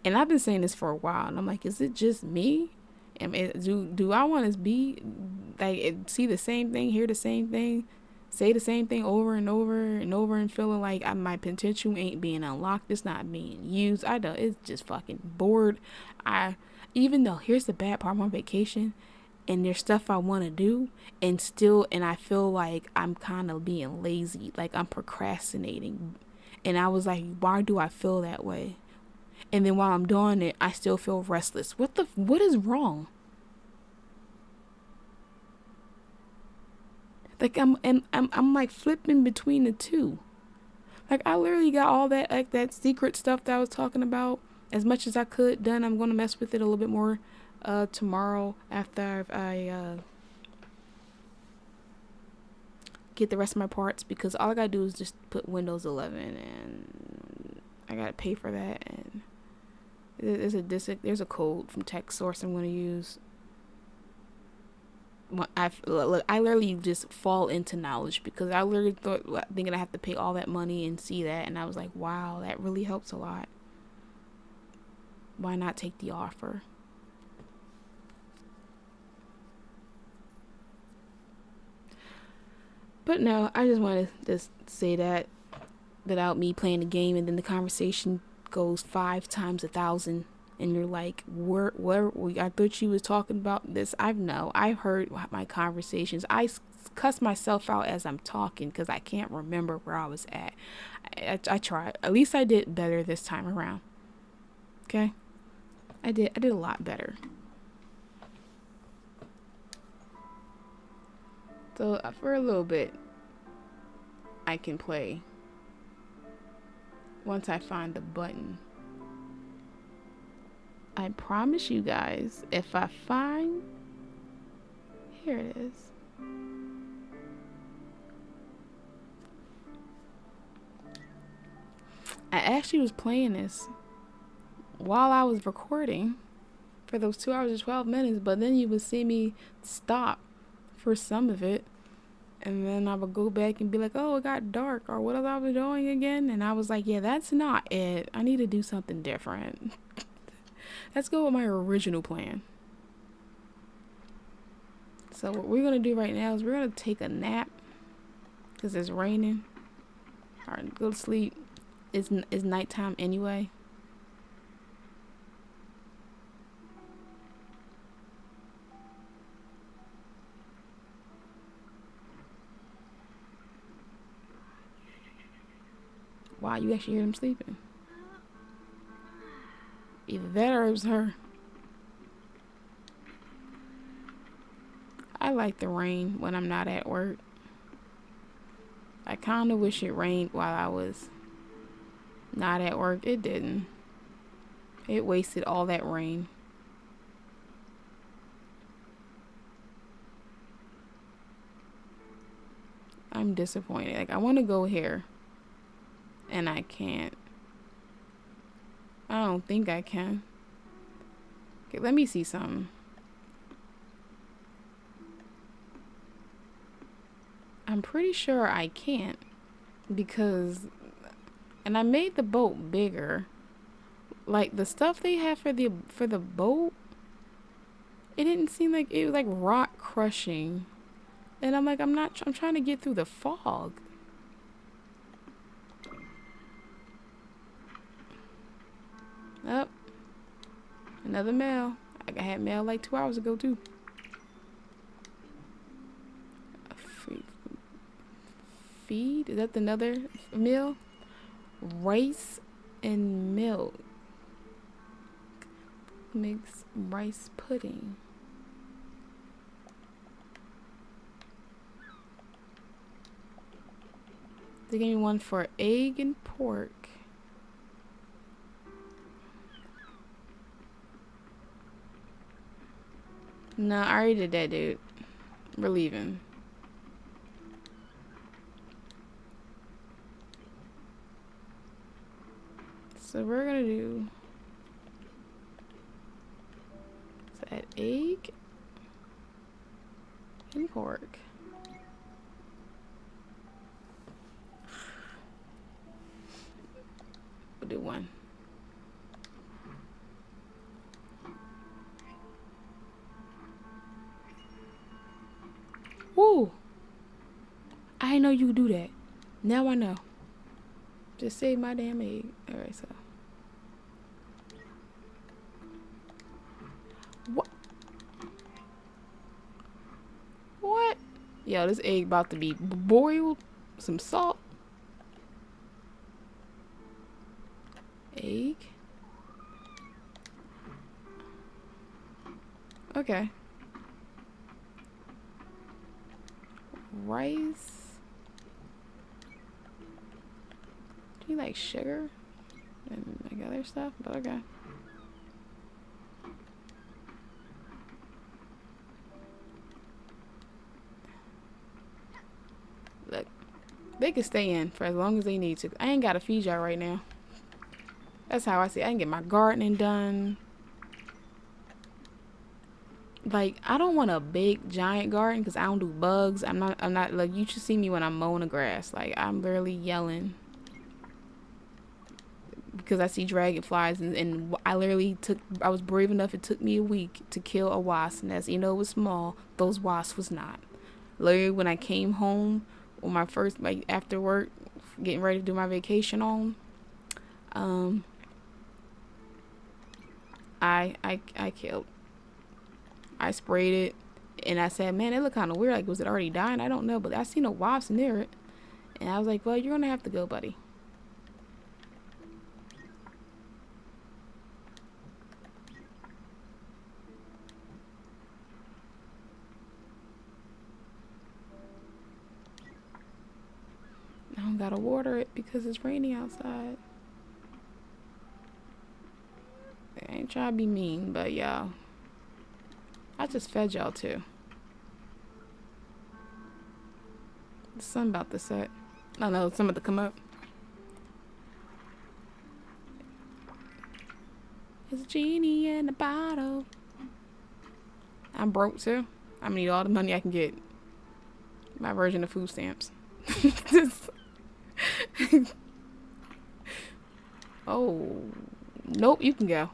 and I've been saying this for a while, and I'm like, is it just me? Do I want to be like, see the same thing, hear the same thing, say the same thing over and over and over, and feeling like my potential ain't being unlocked, it's not being used? I know it's just fucking bored. Even though, here's the bad part, I'm on vacation and there's stuff I want to do, and I feel like I'm kind of being lazy, like I'm procrastinating. And I was like, why do I feel that way? And then while I'm doing it, I still feel restless. What is wrong? Like I'm like flipping between the two. Like I literally got all that, like that secret stuff that I was talking about, as much as I could done. I'm gonna mess with it a little bit more tomorrow after I get the rest of my parts, because all I gotta do is just put Windows 11, and I gotta pay for that. And there's a code from TechSource I'm gonna use. I literally just fall into knowledge, because I literally thought, thinking I have to pay all that money and see that, and I was like, wow, that really helps a lot. Why not take the offer? But no, I just want to just say that without me playing the game, and then the conversation goes 5 times 1,000, and you're like, where I thought you was talking about this. I've heard my conversations. I cuss myself out as I'm talking because I can't remember where I was at. I tried. At least I did better this time around. Okay, I did a lot better. So for a little bit, I can play once I find the button. I promise you guys, if I find, here it is. I actually was playing this while I was recording for those 2 hours and 12 minutes, but then you would see me stop for some of it, and then I would go back and be like, oh, it got dark, or what was I was doing again? And I was like, yeah, that's not it. I need to do something different. Let's go with my original plan. So what we're going to do right now is we're going to take a nap, because it's raining. All right, go to sleep. It's nighttime anyway. Wow, you actually hear them sleeping. Either that or it was her. I like the rain when I'm not at work. I kind of wish it rained while I was not at work. It didn't. It wasted all that rain. I'm disappointed. Like, I want to go here, and I can't. I don't think I can. Okay, let me see something. I'm pretty sure I can't, because, and I made the boat bigger. Like, the stuff they have for the boat, it didn't seem like it was like rock crushing. And I'm like, I'm trying to get through the fog. Up. Another mail. I had mail like 2 hours ago too. Feed? Is that another meal? Rice and milk. Mix rice pudding. They gave me one for egg and pork. No, I already did that, dude. We're leaving. So we're gonna do... So add egg and pork. We'll do one. Woo! I didn't know you could do that. Now I know. Just save my damn egg. Alright, so. What? What? Yo, this egg about to be boiled. Some salt. Egg. Okay. Rice. Do you like sugar and like other stuff? But okay. Look, they can stay in for as long as they need to. I ain't gotta feed y'all right now. That's how I see it. I can get my gardening done. Like, I don't want a big giant garden because I don't do bugs. I'm not like, you should see me when I'm mowing the grass. Like, I'm literally yelling because I see dragonflies, and I was brave enough. It took me a week to kill a wasp, and as you know, it was small. Those wasps was not. Literally, when I came home on my first, like, after work, getting ready to do my vacation on, I killed. I sprayed it, and I said, man, it looked kind of weird. Like, was it already dying? I don't know, but I seen a wasp near it, and I was like, well, you're gonna have to go, buddy. I don't gotta water it because it's raining outside. I ain't trying to be mean, but y'all, I just fed y'all too. The sun about to set. Oh no, the sun about to come up. There's a genie in a bottle. I'm broke too. I'm gonna need all the money I can get. My version of food stamps. Oh, nope, you can go.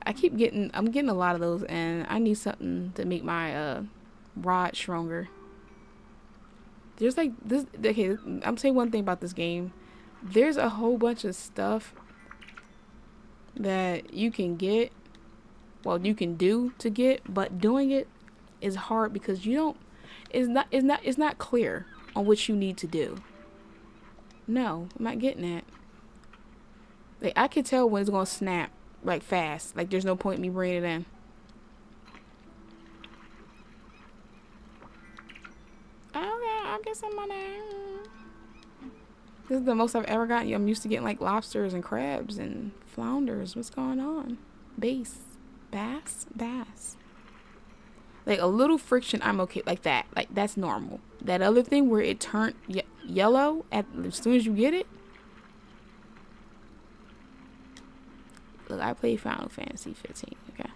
I'm getting a lot of those, and I need something to make my rod stronger. There's like this. Okay, I'm saying one thing about this game. There's a whole bunch of stuff that you can get. Well, you can do to get, but doing it is hard because you don't. It's not clear on what you need to do. No, I'm not getting it. Like, I can tell when it's gonna snap, like, fast. Like, there's no point in me bringing it in. Okay, I'll get some money. This is the most I've ever gotten. I'm used to getting, like, lobsters and crabs and flounders. What's going on? Bass. Like, a little friction, I'm okay. Like that. Like, that's normal. That other thing where it turned yellow as soon as you get it. Look, I played Final Fantasy 15, okay?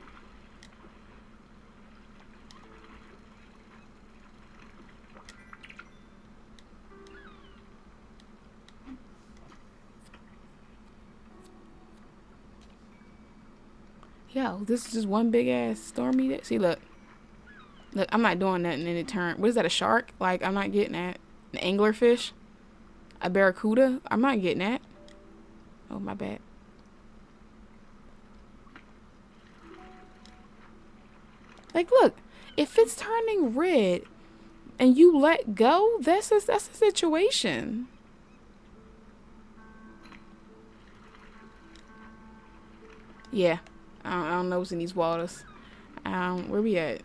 Yo, this is just one big ass stormy day. See, look, I'm not doing nothing, and it turned. What is that? A shark? Like, I'm not getting that. An anglerfish? A barracuda? I'm not getting that. Oh, my bad. Like, look, if it's turning red and you let go, that's a situation. Yeah. I don't know what's in these waters. Where we at?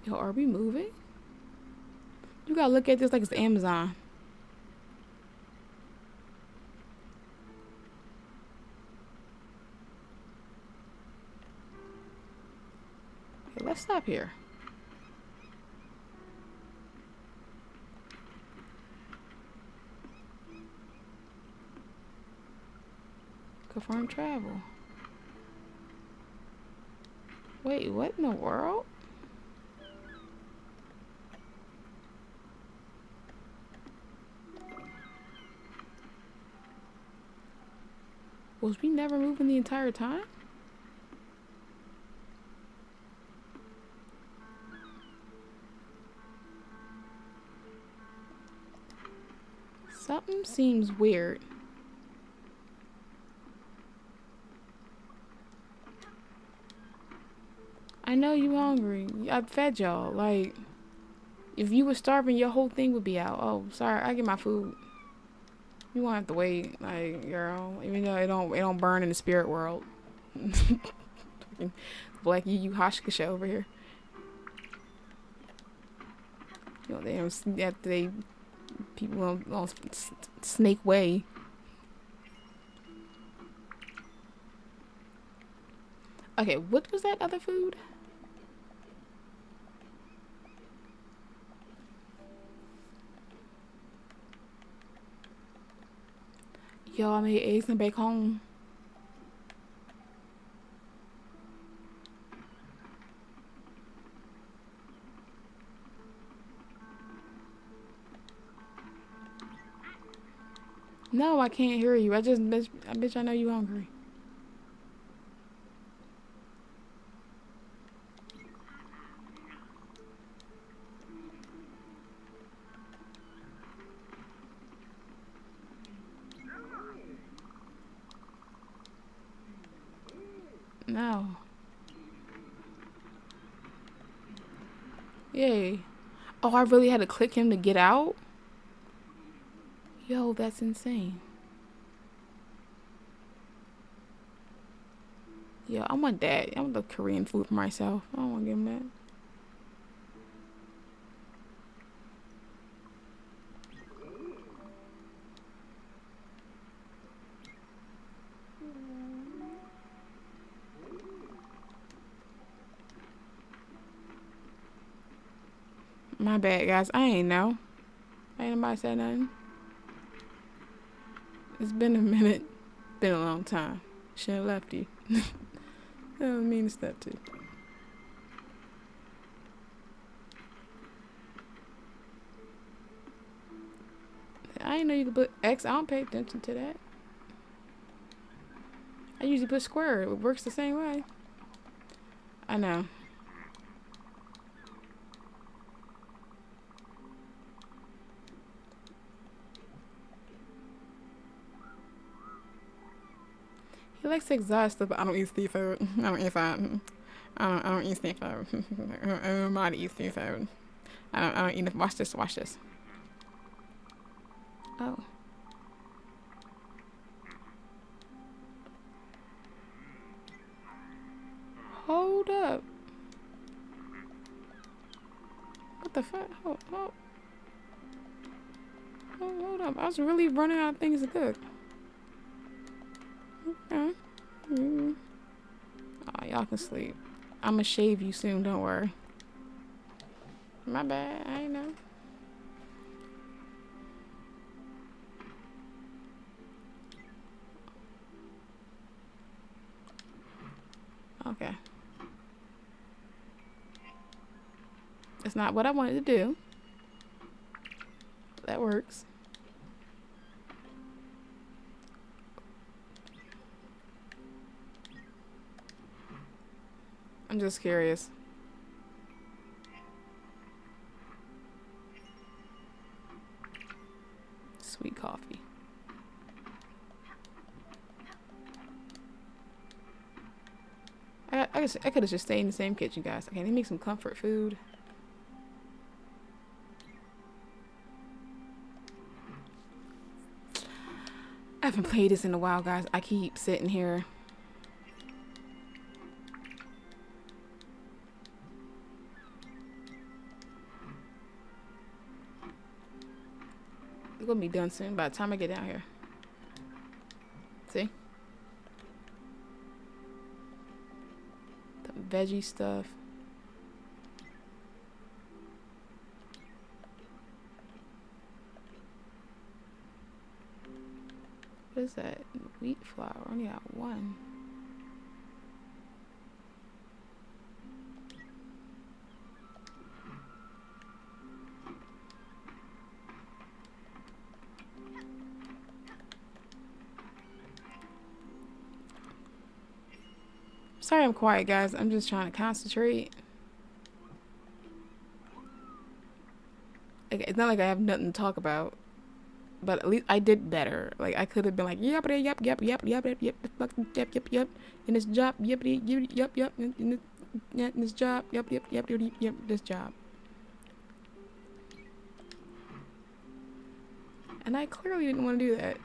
Yo, are we moving? You gotta look at this like it's Amazon. Hey, let's stop here. Confirm travel. Wait, what in the world? Was we never moving the entire time? Something seems weird. I know you hungry. I fed y'all. Like, if you were starving, your whole thing would be out. Oh, sorry, I get my food. You won't have to wait, like, girl. Even though it don't burn in the spirit world. Black you Hashkasha over here. You know, they people on Snake Way. Okay, what was that other food? Yo, I made eggs and bacon. No, I can't hear you. I bitch, I know you hungry. No. Yay. Oh, I really had to click him to get out? Yo, that's insane. Yo, I want that. I want the Korean food for myself. I don't want to give him that. My bad, guys. I ain't know. Ain't nobody said nothing. It's been a minute. Been a long time. Should have left you. I don't mean to step to. I didn't know you could put X. I don't pay attention to that. I usually put square. It works the same way. I know. He likes to exhaust stuff, but I don't eat seafood. I don't eat that. I don't eat seafood. I don't mind to eat seafood. I don't eat it. Watch this. Watch this. Oh. Hold up. What the fuck? Hold up. I was really running out of things to cook. Okay. Mm. Oh, y'all can sleep. I'ma shave you soon, don't worry. My bad, I ain't know. Okay. It's not what I wanted to do. That works. I'm just curious. Sweet coffee. I could have just stayed in the same kitchen, guys. Okay, let me make some comfort food. I haven't played this in a while, guys. I keep sitting here. It's gonna be done soon by the time I get down here. See? The veggie stuff. What is that? Wheat flour. I only got one. Sorry I'm quiet, guys. I'm just trying to concentrate. Like, it's not like I have nothing to talk about. But at least I did better. Like, I could have been like, yep, yep, yep, yep, yep, yep, yep, yep, yep, yep, in this job, yep, yep, yep, yep, in this job, yep, yep, yep, yep, yep, this job. And I clearly didn't want to do that.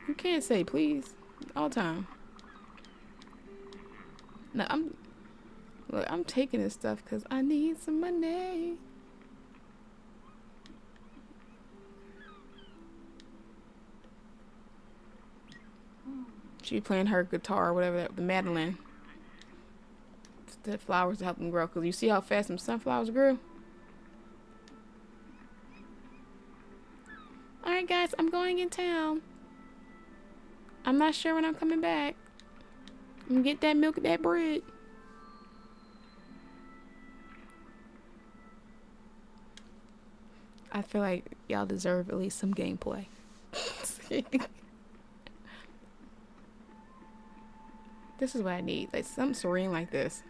You can't say please all the time. No, I'm taking this stuff because I need some money. She playing her guitar or whatever, the mandolin. The flowers to help them grow. Because you see how fast some sunflowers grew? Alright, guys, I'm going in town. I'm not sure when I'm coming back. I'm gonna get that milk and that bread. I feel like y'all deserve at least some gameplay. This is what I need. Like something serene like this.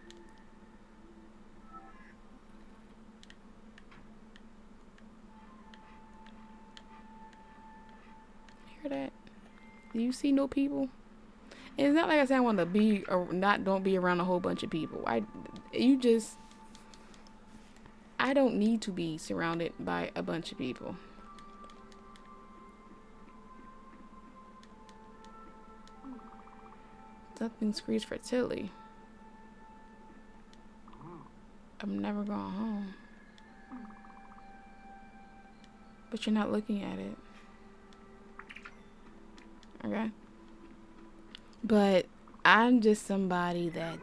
Hear that? Do you see no people? And it's not like I said I want to be or don't be around a whole bunch of people. I don't need to be surrounded by a bunch of people. Something screams fertility. I'm never going home. But you're not looking at it. Okay? But I'm just somebody that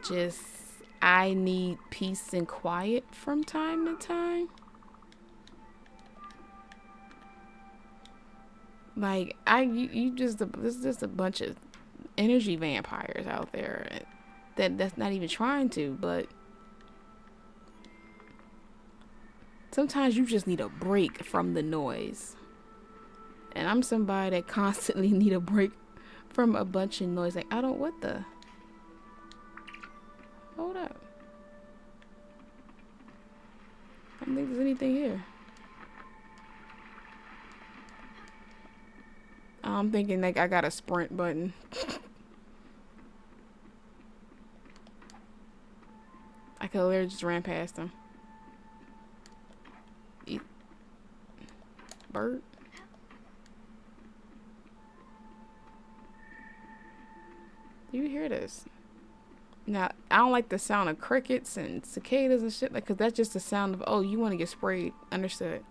I need peace and quiet from time to time. Like, there's just a bunch of energy vampires out there that's not even trying to, but sometimes you just need a break from the noise. And I'm somebody that constantly need a break from a bunch of noise. Like, I don't, what the? Hold up. I don't think there's anything here. I'm thinking like I got a sprint button. I could literally just ran past him. Eat. Bird. Do you hear this? Now, I don't like the sound of crickets and cicadas and shit, like, cause that's just the sound of, oh, you want to get sprayed. Understood.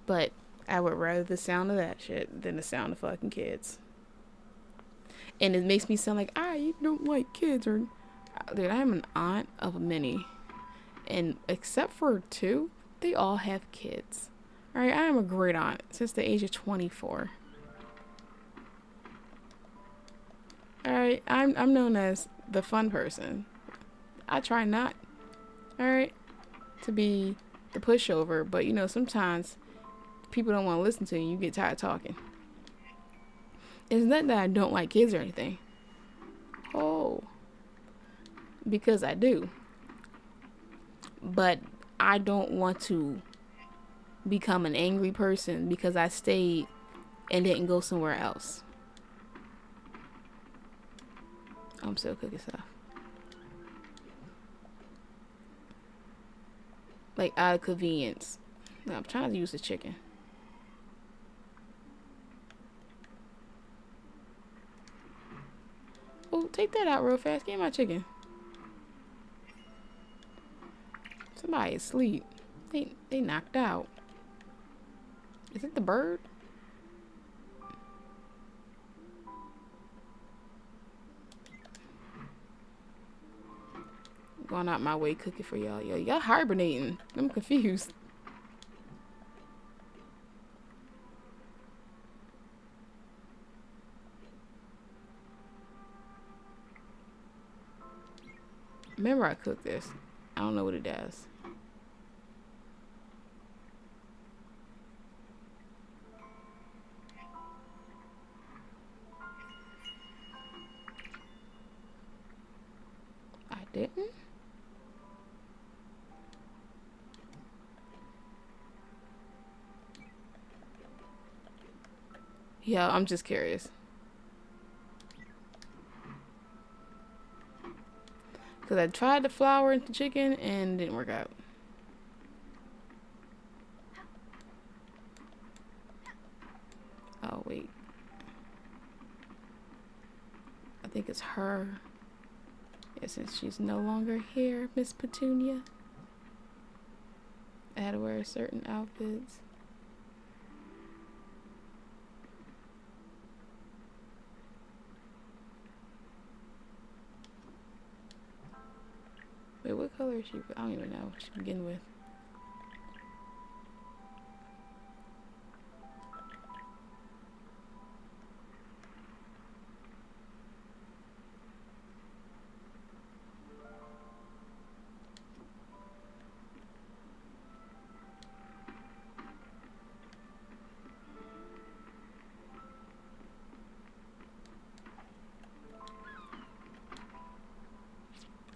But I would rather the sound of that shit than the sound of fucking kids. And it makes me sound like, you don't like kids, or, dude, I'm an aunt of many. And except for 2, they all have kids. Alright, I am a great aunt since the age of 24. Alright, I'm known as the fun person. I try not, alright, to be the pushover, but you know, sometimes people don't want to listen to you. You get tired of talking. It's not that I don't like kids or anything. Oh, because I do. But I don't want to become an angry person because I stayed and didn't go somewhere else. I'm still cooking stuff. Like, out of convenience. No, I'm trying to use the chicken. Oh, take that out real fast. Get my chicken. Somebody asleep. They knocked out. Is it the bird? Going out my way cooking for y'all. Yo, y'all hibernating. I'm confused. Remember I cooked this. I don't know what it does. I didn't? Yeah, I'm just curious. Because I tried the flour into chicken and it didn't work out. Oh, wait. I think it's her. Yeah, since she's no longer here, Miss Petunia. I had to wear certain outfits. Wait, what color is she? I don't even know what she begin with.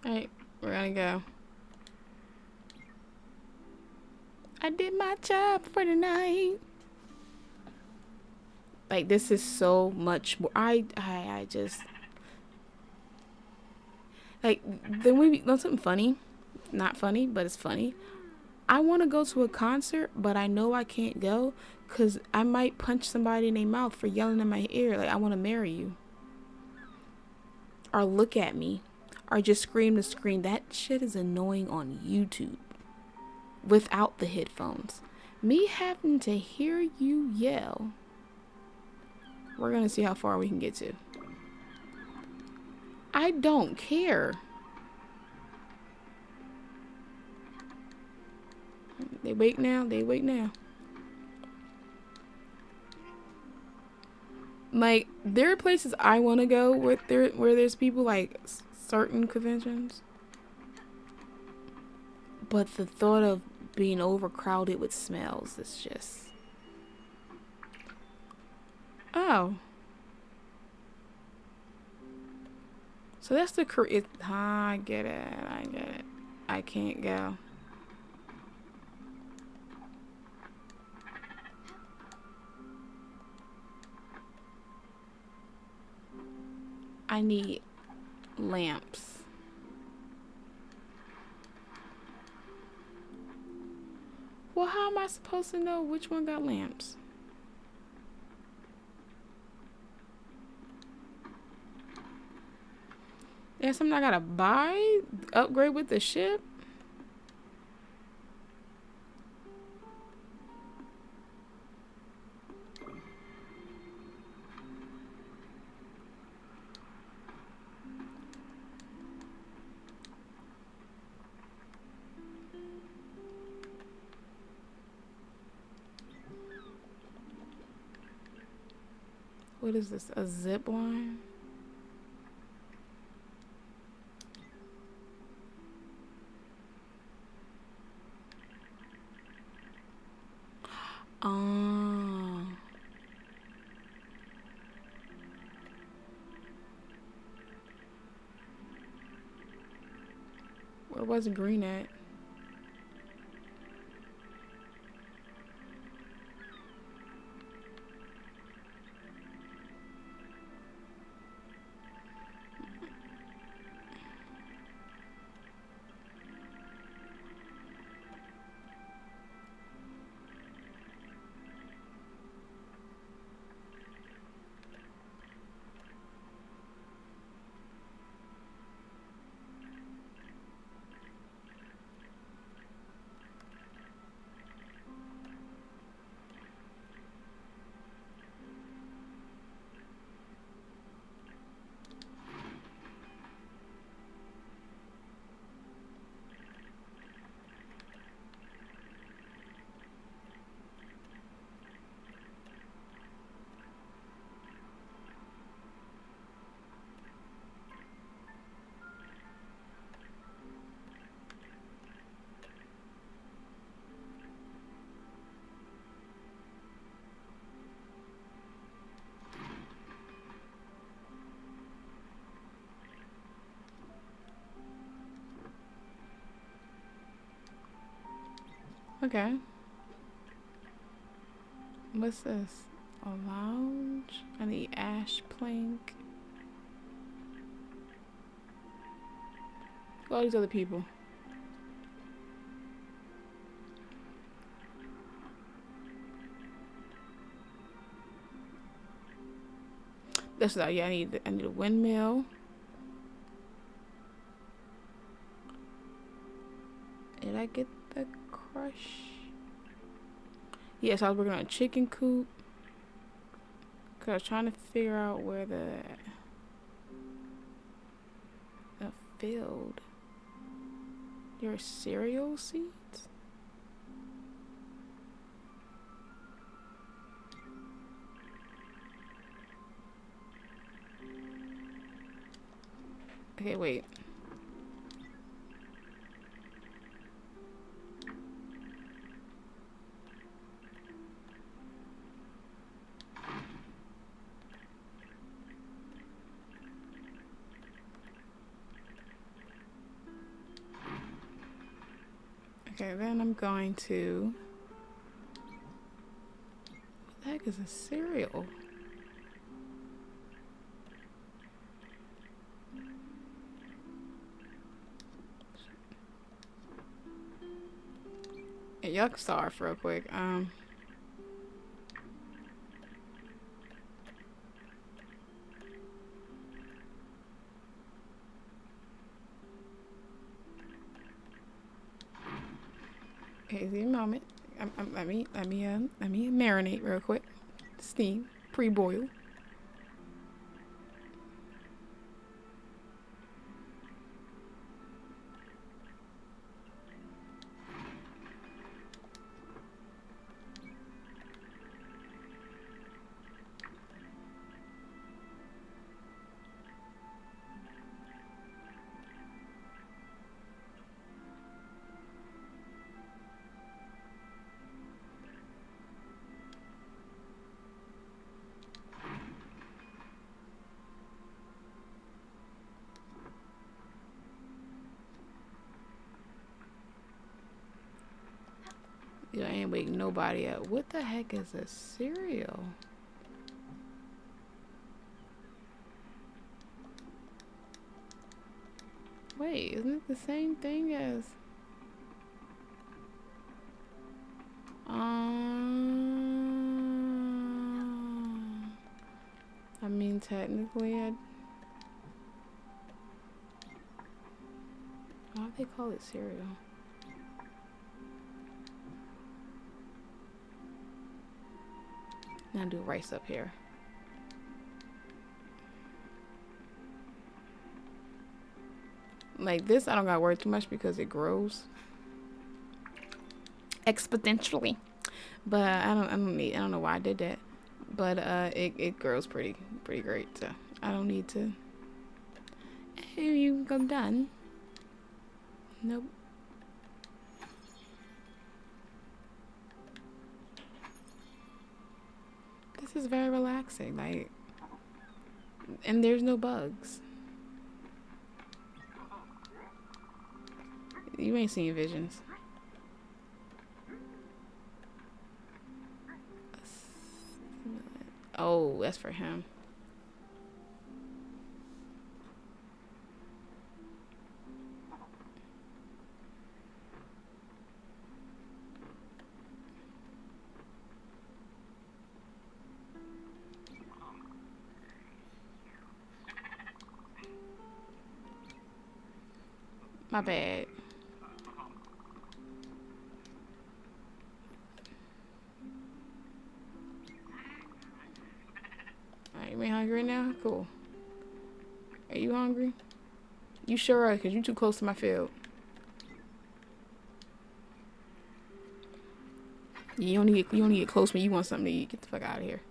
Alright, we're gonna go. I did my job for the night. Like, this is so much more. I just like the movie. Know something funny? Not funny, but it's funny. I want to go to a concert, but I know I can't go because I might punch somebody in their mouth for yelling in my ear. Like, I want to marry you, or look at me, or just scream to screen. That shit is annoying on YouTube without the headphones. Me having to hear you yell. We're gonna see how far we can get to. I don't care. They wake now. They wake now. Like, there are places I want to go where there's people, like certain conventions. But the thought of being overcrowded with smells is just... Oh. So that's the... I get it. I get it. I can't go. I need lamps. Well, how am I supposed to know which one got lamps? There's something I gotta buy? Upgrade with the ship? What is this? A zip line? Oh. Where was green at? Okay. What's this? A lounge? I need ash plank. All these other people. That's not. Yeah, I need a windmill. Did I get the crush? Yes, I was working on a chicken coop. Cause I was trying to figure out where the field. Your cereal seeds? Okay, wait. Okay, then I'm going to... What the heck is a cereal? Hey, y'all can start off real quick. Okay, see a moment. Let me marinate real quick. Steam, pre-boil. You ain't waking nobody up. What the heck is a cereal? Wait, isn't it the same thing as... I mean, technically, why do they call it cereal? Now do rice up here. Like this, I don't gotta worry too much because it grows exponentially. But I don't know why I did that. But it grows pretty great. So I don't need to. Hey, you I'm done. Nope. This is very relaxing, like, and there's no bugs. You ain't seeing visions. Oh, that's for him. My bad. Alright, you ain't hungry now? Cool. Are you hungry? You sure are, because you too close to my field. You only get close when you want something to eat. Get the fuck out of here.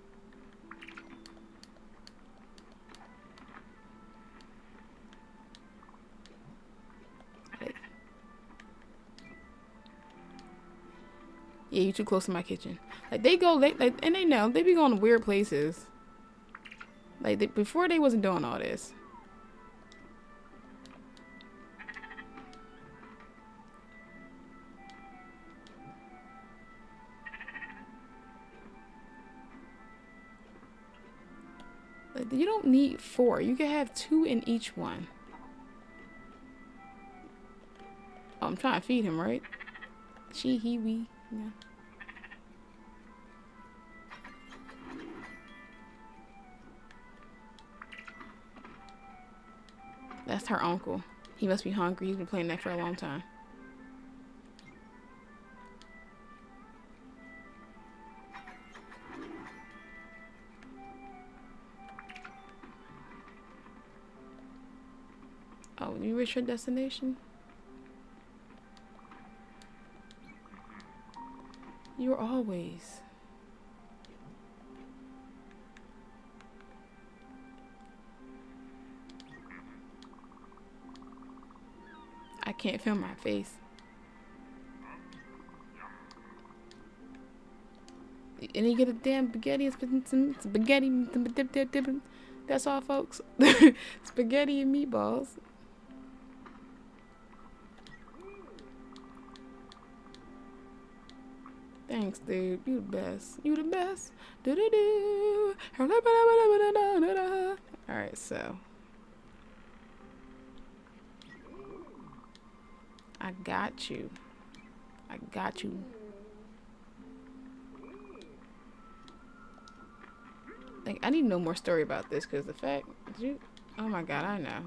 Yeah, you too close to my kitchen. Like they go, and they know they be going to weird places. Like before they wasn't doing all this. You don't need 4. You can have 2 in each one. Oh, I'm trying to feed him, right? She, he, we. Yeah. That's her uncle. He must be hungry. He's been playing that for a long time. Oh, you reach your destination? You're always. I can't feel my face. And you get a damn spaghetti. Some spaghetti. That's all, folks. Spaghetti and meatballs. Thanks, dude. You the best. You the best. Do-do-do. Alright, so. I got you. I got you. Like, I need to know more story about this, because the fact you, oh my god, I know.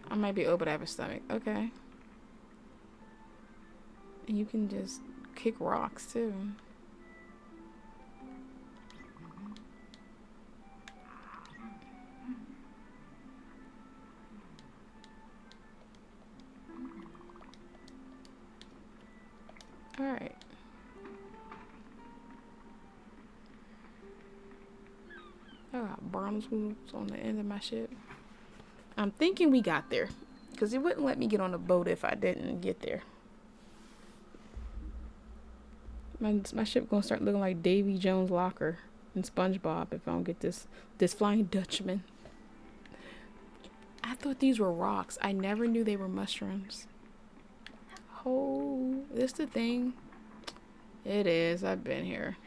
I might be able to have a stomach. Okay. And you can just kick rocks too. Alright. I got bronze moves on the end of my ship. I'm thinking we got there. Because it wouldn't let me get on the boat if I didn't get there. My ship gonna start looking like Davy Jones' locker in SpongeBob if I don't get this Flying Dutchman. I thought these were rocks. I never knew they were mushrooms. Oh, this the thing? It is. I've been here.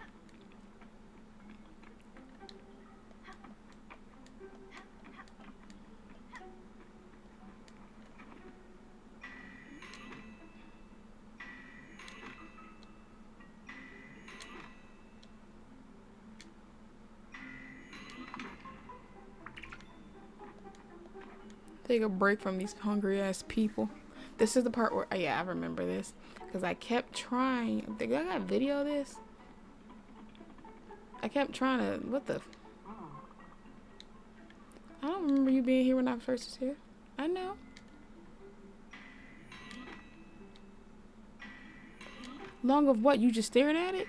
Take a break from these hungry ass people. This is the part where, yeah, I remember this. Because I kept trying. I think I got a video of this. I kept trying to, what the? I don't remember you being here when I first was here. I know. Long of what? You just staring at it?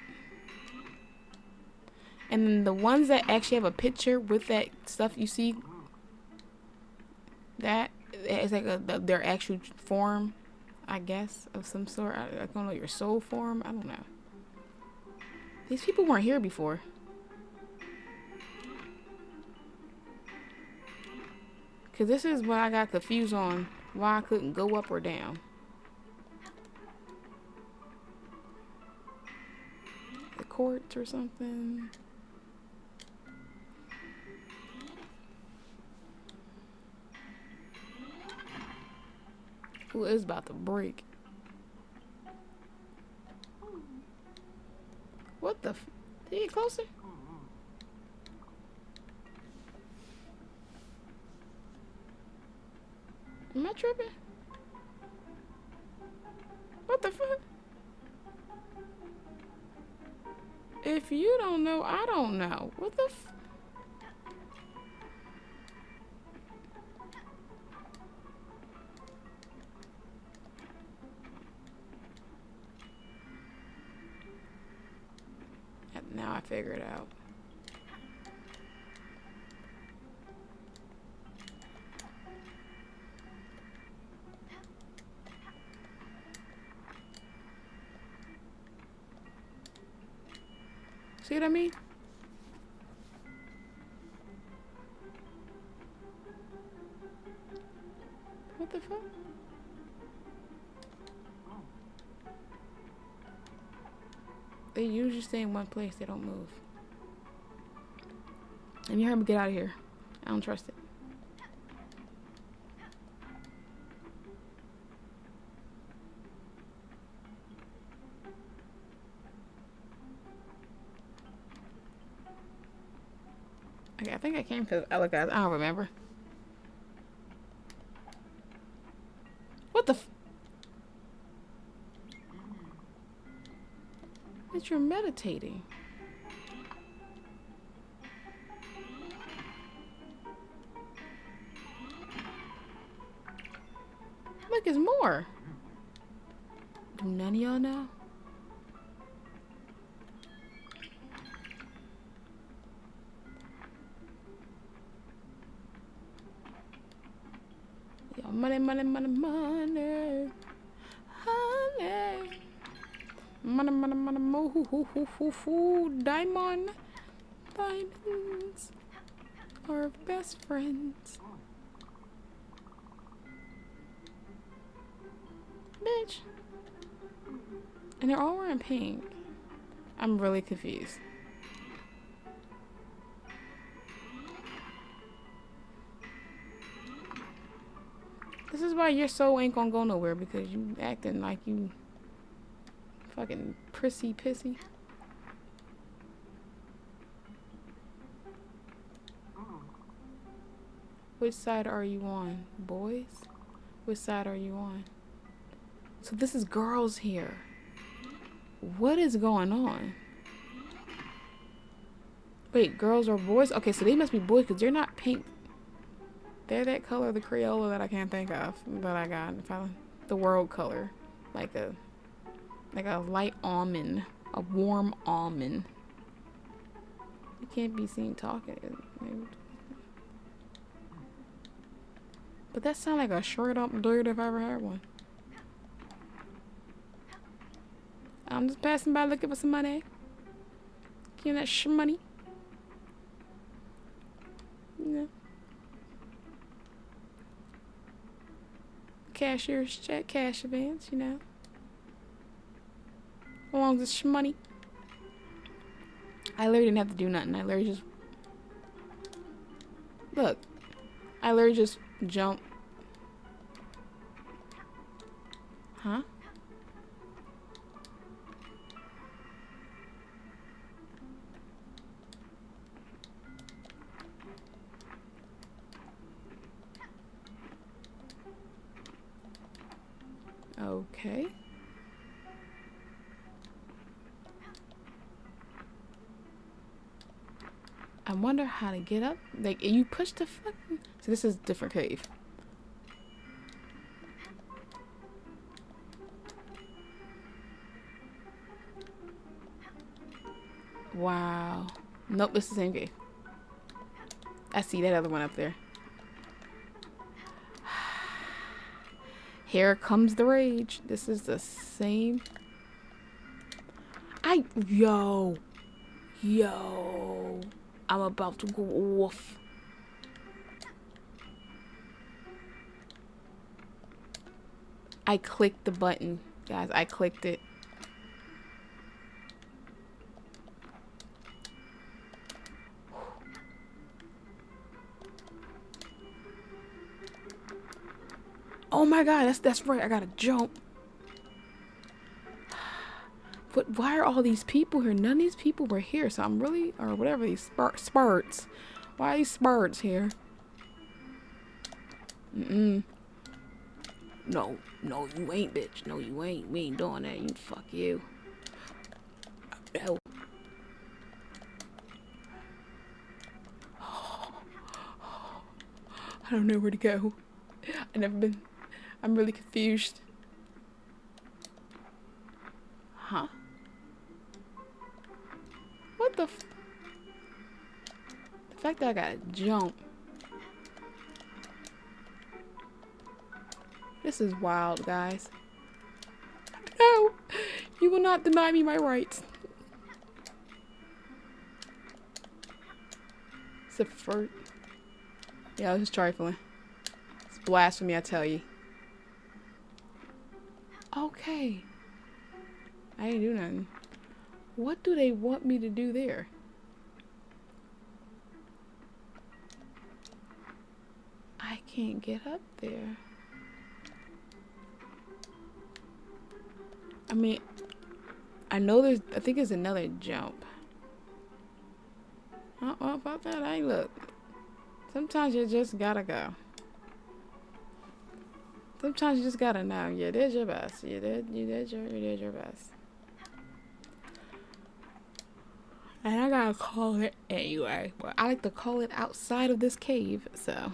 And then the ones that actually have a picture with that stuff you see, that is like their actual form, I guess, of some sort. I don't know, your soul form. I don't know. These people weren't here before. Because this is what I got confused on, why I couldn't go up or down. The courts or something. Ooh, it's about to break. What the did he get closer? Am I tripping? What the fuck? If you don't know, I don't know. What the f? Now I figure it out. See what I mean? What the fuck? They usually stay in one place. They don't move. Let me hurry up and get out of here. I don't trust it. Okay, I think I came because I looked at it. I don't remember. What the That you're meditating. Look, there's more. Do none of y'all know? Yo, money, money, money, money. Honey. Money, money, money, mo, hoo, hoo, hoo, hoo, hoo. Diamond. Diamonds are best friends. Bitch. And they're all wearing pink. I'm really confused. This is why your soul ain't gonna go nowhere, because you acting like you fucking prissy pissy. Which side are you on, boys? Which side are you on? So this is girls here. What is going on? Wait, girls or boys? Okay, so they must be boys because they're not pink. They're that color, the Crayola that I can't think of, that I got. The world color, like a light almond, a warm almond. You can't be seen talking. But that sounds like a straight up dude if I ever had one. I'm just passing by looking for some money. Give me that money. Yeah. Cashier's check, cash advance, you know. Along with the money. I literally didn't have to do nothing. I literally just... Look. I literally just jumped. Huh? Okay. I wonder how to get up. Like, you push the fucking... So this is a different cave. Wow. Nope, it's the same cave. I see that other one up there. Here comes the rage. This is the same. Yo. I'm about to go off. I clicked the button, guys. I clicked it. Oh my god, that's right. I gotta jump. But why are all these people here? None of these people were here, so I'm really, or whatever these sparts. Why are these sparts here? No, you ain't, bitch. No, you ain't. We ain't doing that. You fuck you. No. I don't know where to go. I've never been. I'm really confused. Huh? What the fact that I gotta jump. This is wild, guys. No! You will not deny me my rights. Except for... Yeah, I was just trifling. It's blasphemy, I tell you. Okay. I didn't do nothing. What do they want me to do there? can't get up there. I mean, I think there's another jump. Oh, well, about that, I look. Sometimes you just gotta go. Sometimes you just gotta know. You did your best. You did your best. And I gotta call it anyway. But I like to call it outside of this cave, so.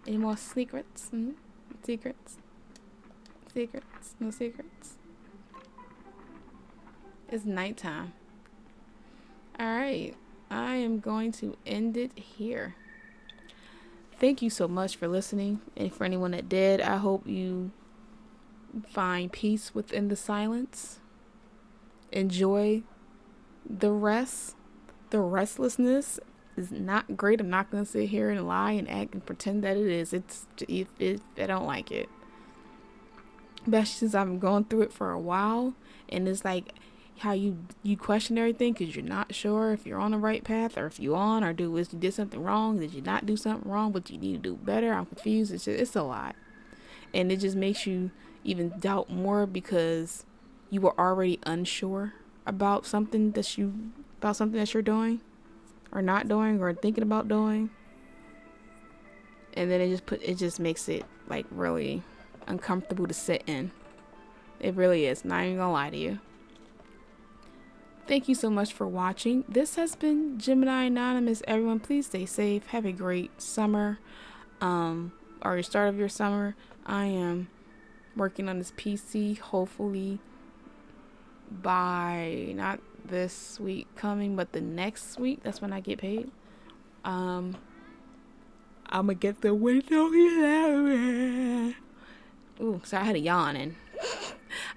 Any more secrets? Secrets? Secrets? No secrets? It's nighttime. Alright. I am going to end it here. Thank you so much for listening. And for anyone that did, I hope you find peace within the silence. Enjoy the rest. The restlessness is not great. I'm not going to sit here and lie and act and pretend that it is. I don't like it. Especially since I've been going through it for a while. And it's like how you question everything because you're not sure if you're on the right path or if you on or you did something wrong. Did you not do something wrong? But you need to do better. I'm confused. It's a lot. And it just makes you even doubt more because you were already unsure about something that you're doing or not doing or thinking about doing. And then it just makes it like really uncomfortable to sit in. It really is. Not even gonna lie to you. Thank you so much for watching. This has been Gemini Anonymous. Everyone, please stay safe. Have a great summer. Or your start of your summer. I am working on this PC. Hopefully by not this week coming, but the next week. That's when I get paid. I'm gonna get the Windows 11. Ooh, sorry, I had a yawn and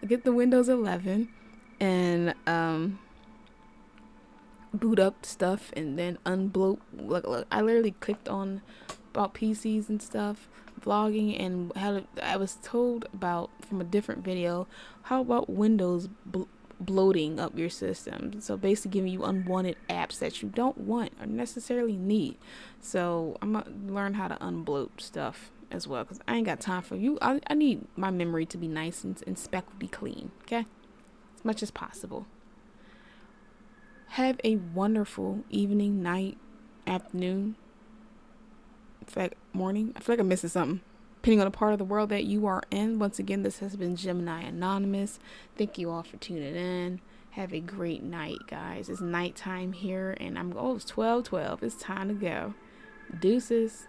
I get the Windows 11 and boot up stuff and then unbloat. Look, I literally clicked on about PCs and stuff, vlogging, and I was told about from a different video how about Windows bloating up your system. So basically giving you unwanted apps that you don't want or necessarily need. So I'm gonna learn how to unbloat stuff as well because I ain't got time for you. I need my memory to be nice and speckledy clean, okay, as much as possible. Have a wonderful evening, night, afternoon, in fact morning. I feel like I'm missing something depending on the part of the world that you are in. Once again, this has been Gemini Anonymous. Thank you all for tuning in. Have a great night, guys. It's nighttime here and it's 12:12. It's time to go. Deuces.